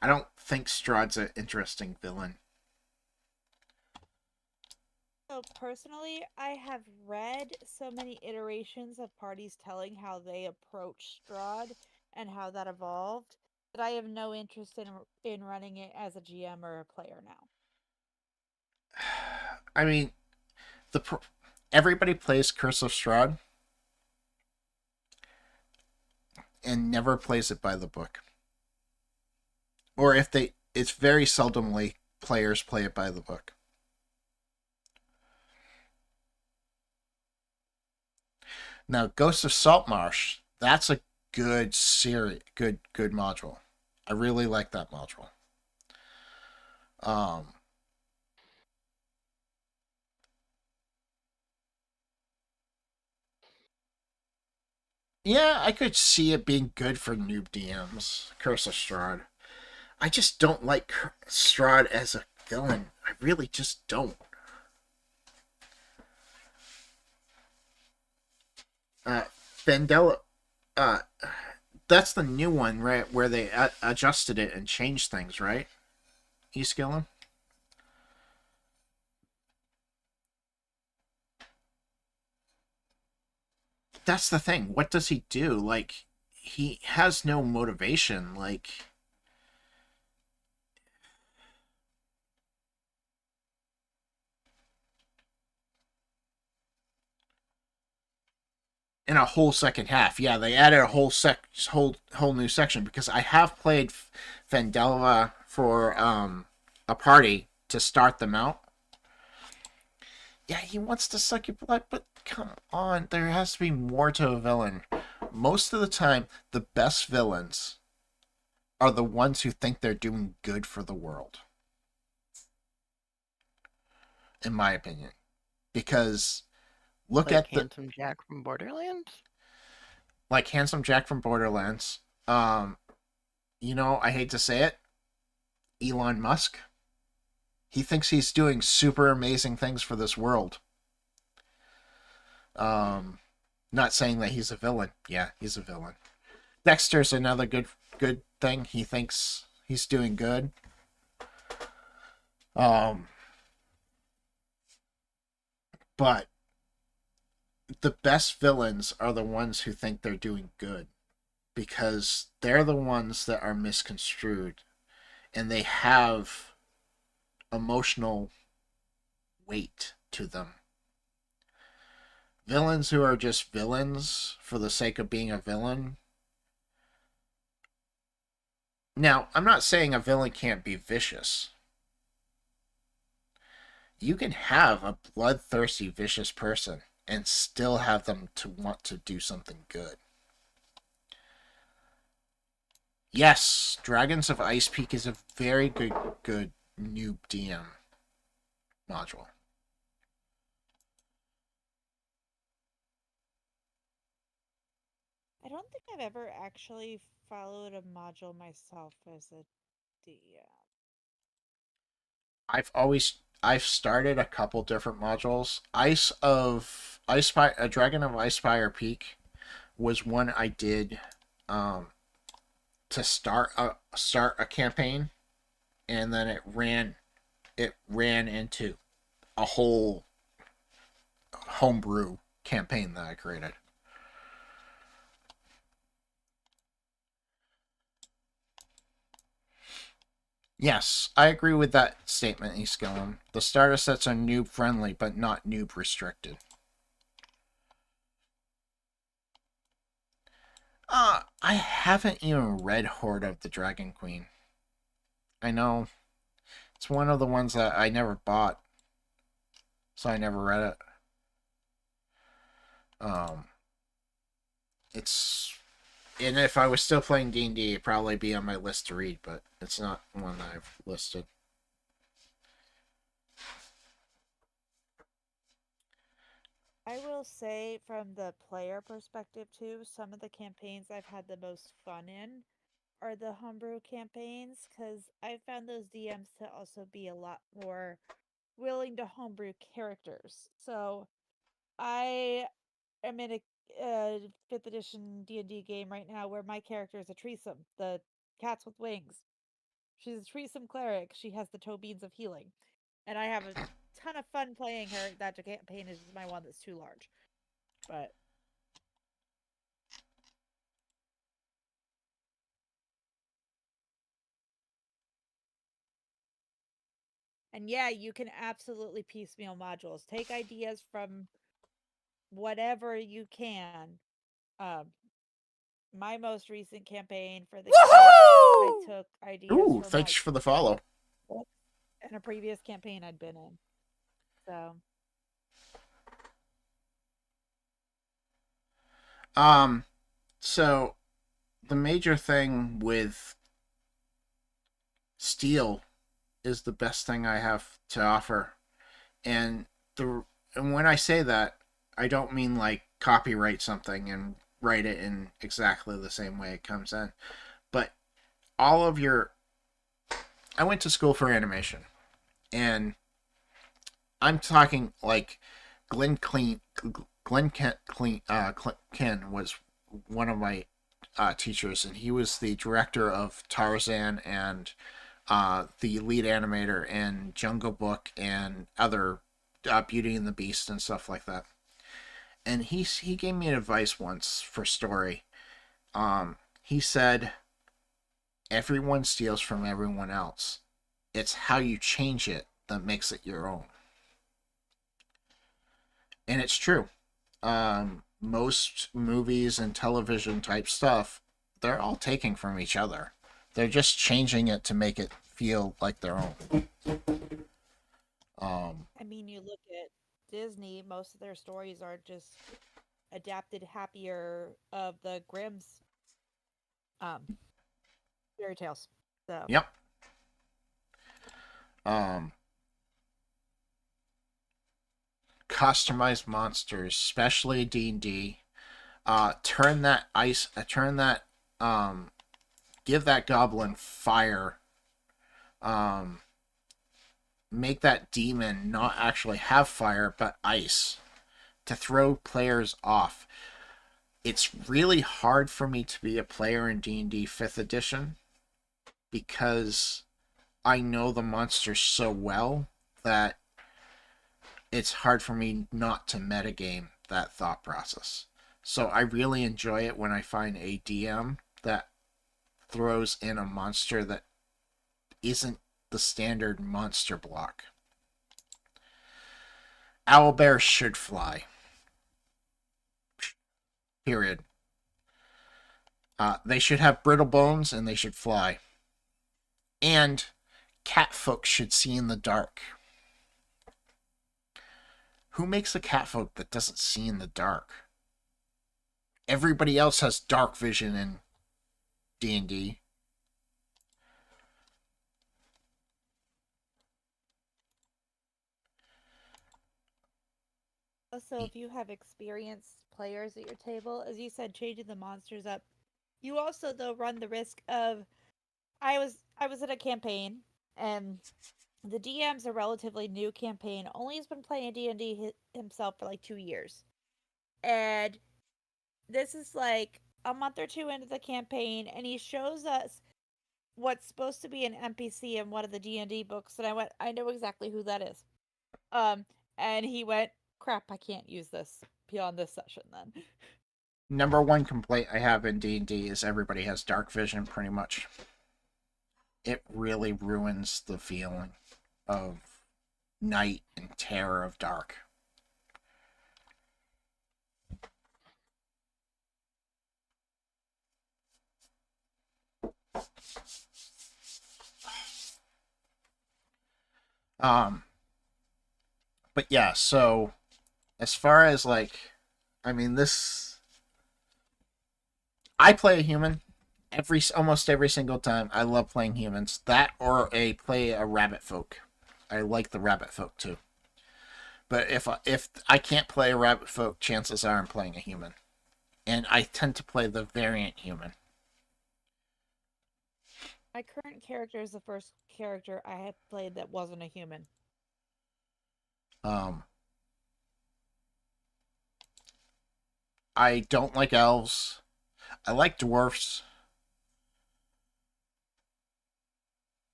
I don't think Strahd's an interesting villain. So personally, I have read read so many iterations of parties telling how they approach Strahd and how that evolved that I have no interest in running it as a GM or a player now. I mean, everybody plays Curse of Strahd and never plays it by the book. Or if they, it's very seldomly players play it by the book. Now, Ghost of Saltmarsh, that's a good series, good module. I really like that module. Yeah, I could see it being good for noob DMs. Curse of Strahd. I just don't like Strahd as a villain. I really just don't. Vandella, that's the new one, right? Where they adjusted it and changed things, right? Eskillen? That's the thing. What does he do? Like, he has no motivation. Like, in a whole second half. Yeah, they added a whole new section because I have played Vandella for a party to start them out. Yeah, he wants to suck your blood, but come on, there has to be more to a villain. Most of the time, the best villains are the ones who think they're doing good for the world. In my opinion. Because look like at Handsome Jack from Borderlands? Like Handsome Jack from Borderlands. You know, I hate to say it, Elon Musk. He thinks he's doing super amazing things for this world. Not saying that he's a villain. Yeah, he's a villain. Dexter's another good thing. He thinks he's doing good. But the best villains are the ones who think they're doing good because they're the ones that are misconstrued and they have emotional weight to them. Villains who are just villains for the sake of being a villain. Now, I'm not saying a villain can't be vicious. You can have a bloodthirsty, vicious person and still have them to want to do something good. Yes, Dragons of Ice Peak is a very good noob DM module. I don't think I've ever actually followed a module myself as a DM. I've started a couple different modules. A Dragon of Icefire Peak was one I did to start a campaign, and then it ran into a whole homebrew campaign that I created. Yes, I agree with that statement, Eskillen. The starter sets are noob friendly, but not noob restricted. I haven't even read Horde of the Dragon Queen. I know. It's one of the ones that I never bought. So I never read it. It's... And if I was still playing D&D, it'd probably be on my list to read, but it's not one that I've listed. I will say, from the player perspective too, some of the campaigns I've had the most fun in are the homebrew campaigns, because I found those DMs to also be a lot more willing to homebrew characters. So I am in a 5th edition D&D game right now where my character is a threesome, the cats with wings. She's a threesome cleric. She has the toe beans of healing, and I have a ton of fun playing her. That campaign is just my one that's too large. but and yeah, you can absolutely piecemeal modules. Take ideas from whatever you can. Um, my most recent campaign for the kids, I Woohoo! took ideas Ooh, from thanks like for the follow. books and a previous campaign I'd been in. So So the major thing with steel is the best thing I have to offer. And the and when I say that, I don't mean like copyright something and write it in exactly the same way it comes in. But all of your I went to school for animation, and I'm talking like Glenn Clean Glenn Ken was one of my teachers, and he was the director of Tarzan and the lead animator in Jungle Book and other Beauty and the Beast and stuff like that. And he gave me advice once for story. He said, "Everyone steals from everyone else. It's how you change it that makes it your own." And it's true. Most movies and television type stuff, they're all taking from each other. They're just changing it to make it feel like their own. I mean, you look at Disney; most of their stories are just adapted happier of the Grimm's um, fairy tales. So Yep. Um, Customized monsters, especially D&D. Turn that ice. Turn that. Give that goblin fire. Um, Make that demon not actually have fire but ice to throw players off. It's really hard for me to be a player in D&D 5th edition because I know the monsters so well that it's hard for me not to metagame that thought process. So I really enjoy it when I find a DM that throws in a monster that isn't the standard monster block. Owlbears should fly. Period. They should have brittle bones and they should fly. And catfolk should see in the dark. Who makes a catfolk that doesn't see in the dark? Everybody else has dark vision in D&D. also, if you have experienced players at your table, as you said, changing the monsters up, you also though run the risk of I was in a campaign and the DM's a relatively new campaign. Only has been playing D&D himself for like 2 years. And this is like a month or two into the campaign and he shows us what's supposed to be an NPC in one of the D&D books and I went, I know exactly who that is. Um and he went, crap, I can't use this beyond this session then. Number one complaint I have in D&D is everybody has dark vision pretty much. It really ruins the feeling of night and terror of dark. Um but yeah, so as far as like I mean this I play a human almost every single time. I love playing humans. That or play a rabbit folk. I like the rabbit folk too. But if I can't play a rabbit folk, chances are I'm playing a human. And I tend to play the variant human. My current character is the first character I have played that wasn't a human. Um, I don't like elves. I like dwarfs.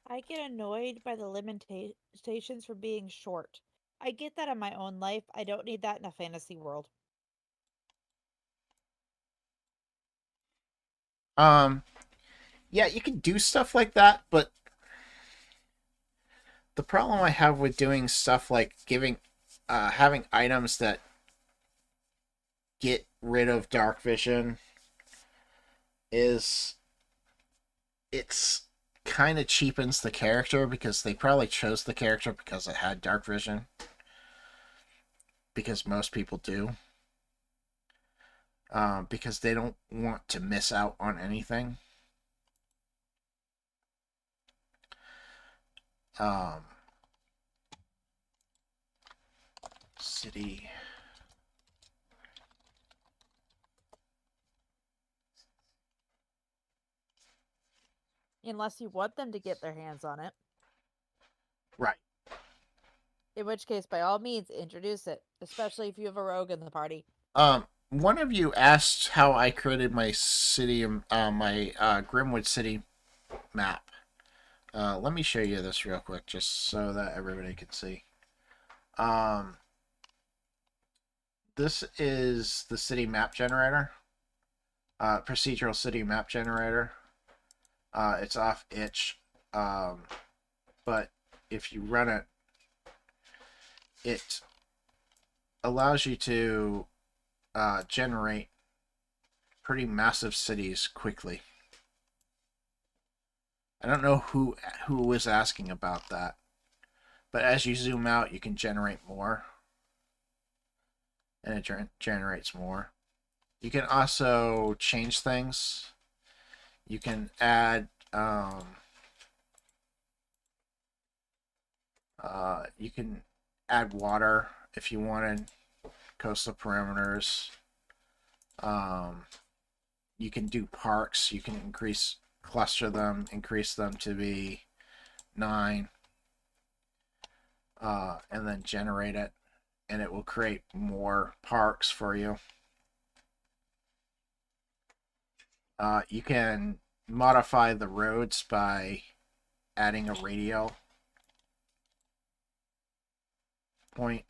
I get annoyed by the limitations for being short. I get that in my own life. I don't need that in a fantasy world. Yeah, you can do stuff like that, but the problem I have with doing stuff like having items that get rid of dark vision is it's kind of cheapens the character because they probably chose the character because it had dark vision. Because most people do. Because they don't want to miss out on anything. City. Unless you want them to get their hands on it. Right. In which case, by all means, introduce it. Especially if you have a rogue in the party. One of you asked how I created my city, my Grimwood City map. Let me show you this real quick, just so that everybody can see. This is the city map generator. Procedural city map generator. It's off itch. But if you run it, it allows you to generate pretty massive cities quickly. I don't know who was asking about that, but as you zoom out, you can generate more, and it generates more. You can also change things. You can add you can add water if you wanted, coastal parameters. You can do parks. You can cluster them, increase them to be 9, and then generate it, and it will create more parks for you. You can modify the roads by adding a radial point.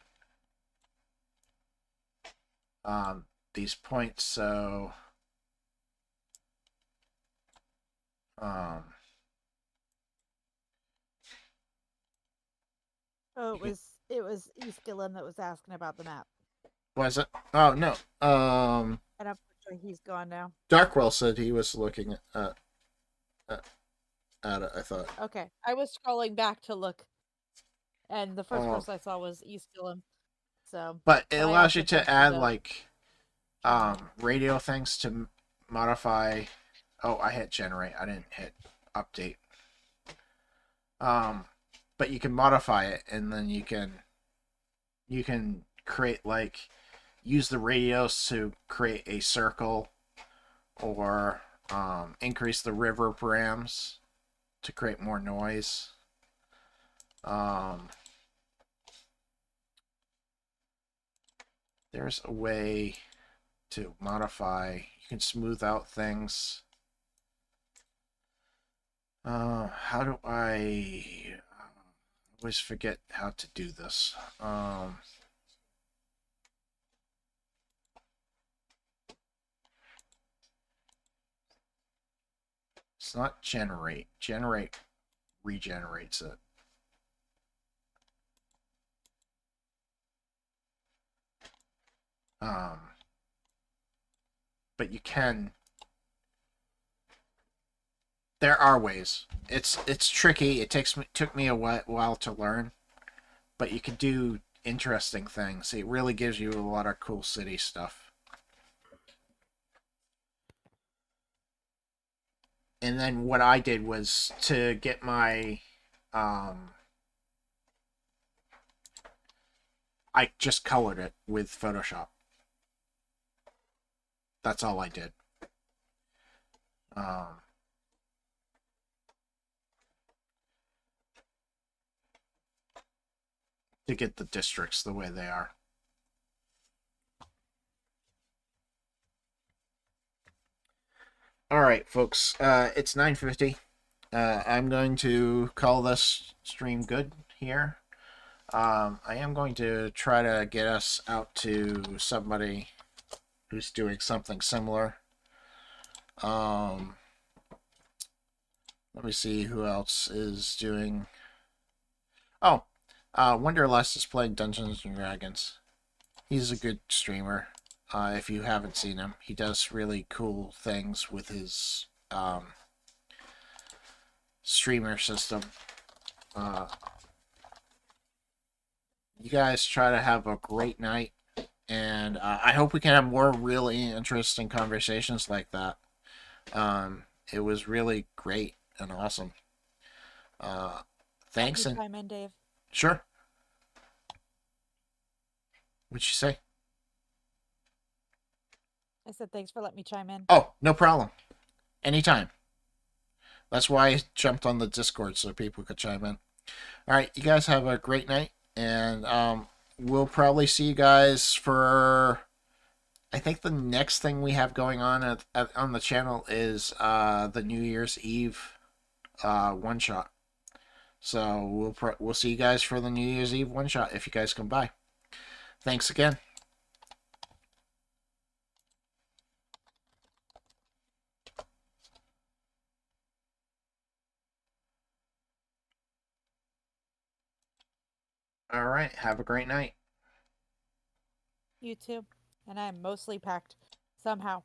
These points, so Oh, it was Eastgillen that was asking about the map. was it? Oh no. And unfortunately, he's gone now. Darkwell said he was looking at it. I thought. Okay, I was scrolling back to look, and the first Oh. person I saw was Eastgillen. So, But it I allows you also told to him add to- like radio things to modify. Oh, I hit generate. I didn't hit update. But you can modify it, and then you can create like use the radios to create a circle, or increase the river params to create more noise. There's a way to modify. You can smooth out things. How do I always forget how to do this? It's not generate. Generate regenerates it. But you can. There are ways. It's tricky. It took me a while to learn, but you can do interesting things. It really gives you a lot of cool city stuff. And then what I did was to get my I just colored it with Photoshop. That's all I did. To get the districts the way they are. All right, folks. It's 9:50. I'm going to call this stream good here. I am going to try to get us out to somebody who's doing something similar. Let me see who else is doing. Oh, Wonderlust is playing Dungeons and Dragons. He's a good streamer. If you haven't seen him, he does really cool things with his streamer system. You guys try to have a great night, and I hope we can have more really interesting conversations like that. It was really great and awesome. Thanks, and Chime in, Dave. sure. What'd you say? I said thanks for letting me chime in. Oh, no problem. Anytime. That's why I jumped on the Discord so people could chime in. All right, you guys have a great night, and we'll probably see you guys for. I think the next thing we have going on on the channel is the New Year's Eve one shot. So we'll see you guys for the New Year's Eve one shot if you guys come by. Thanks again. All right, have a great night. You too. And I'm mostly packed somehow.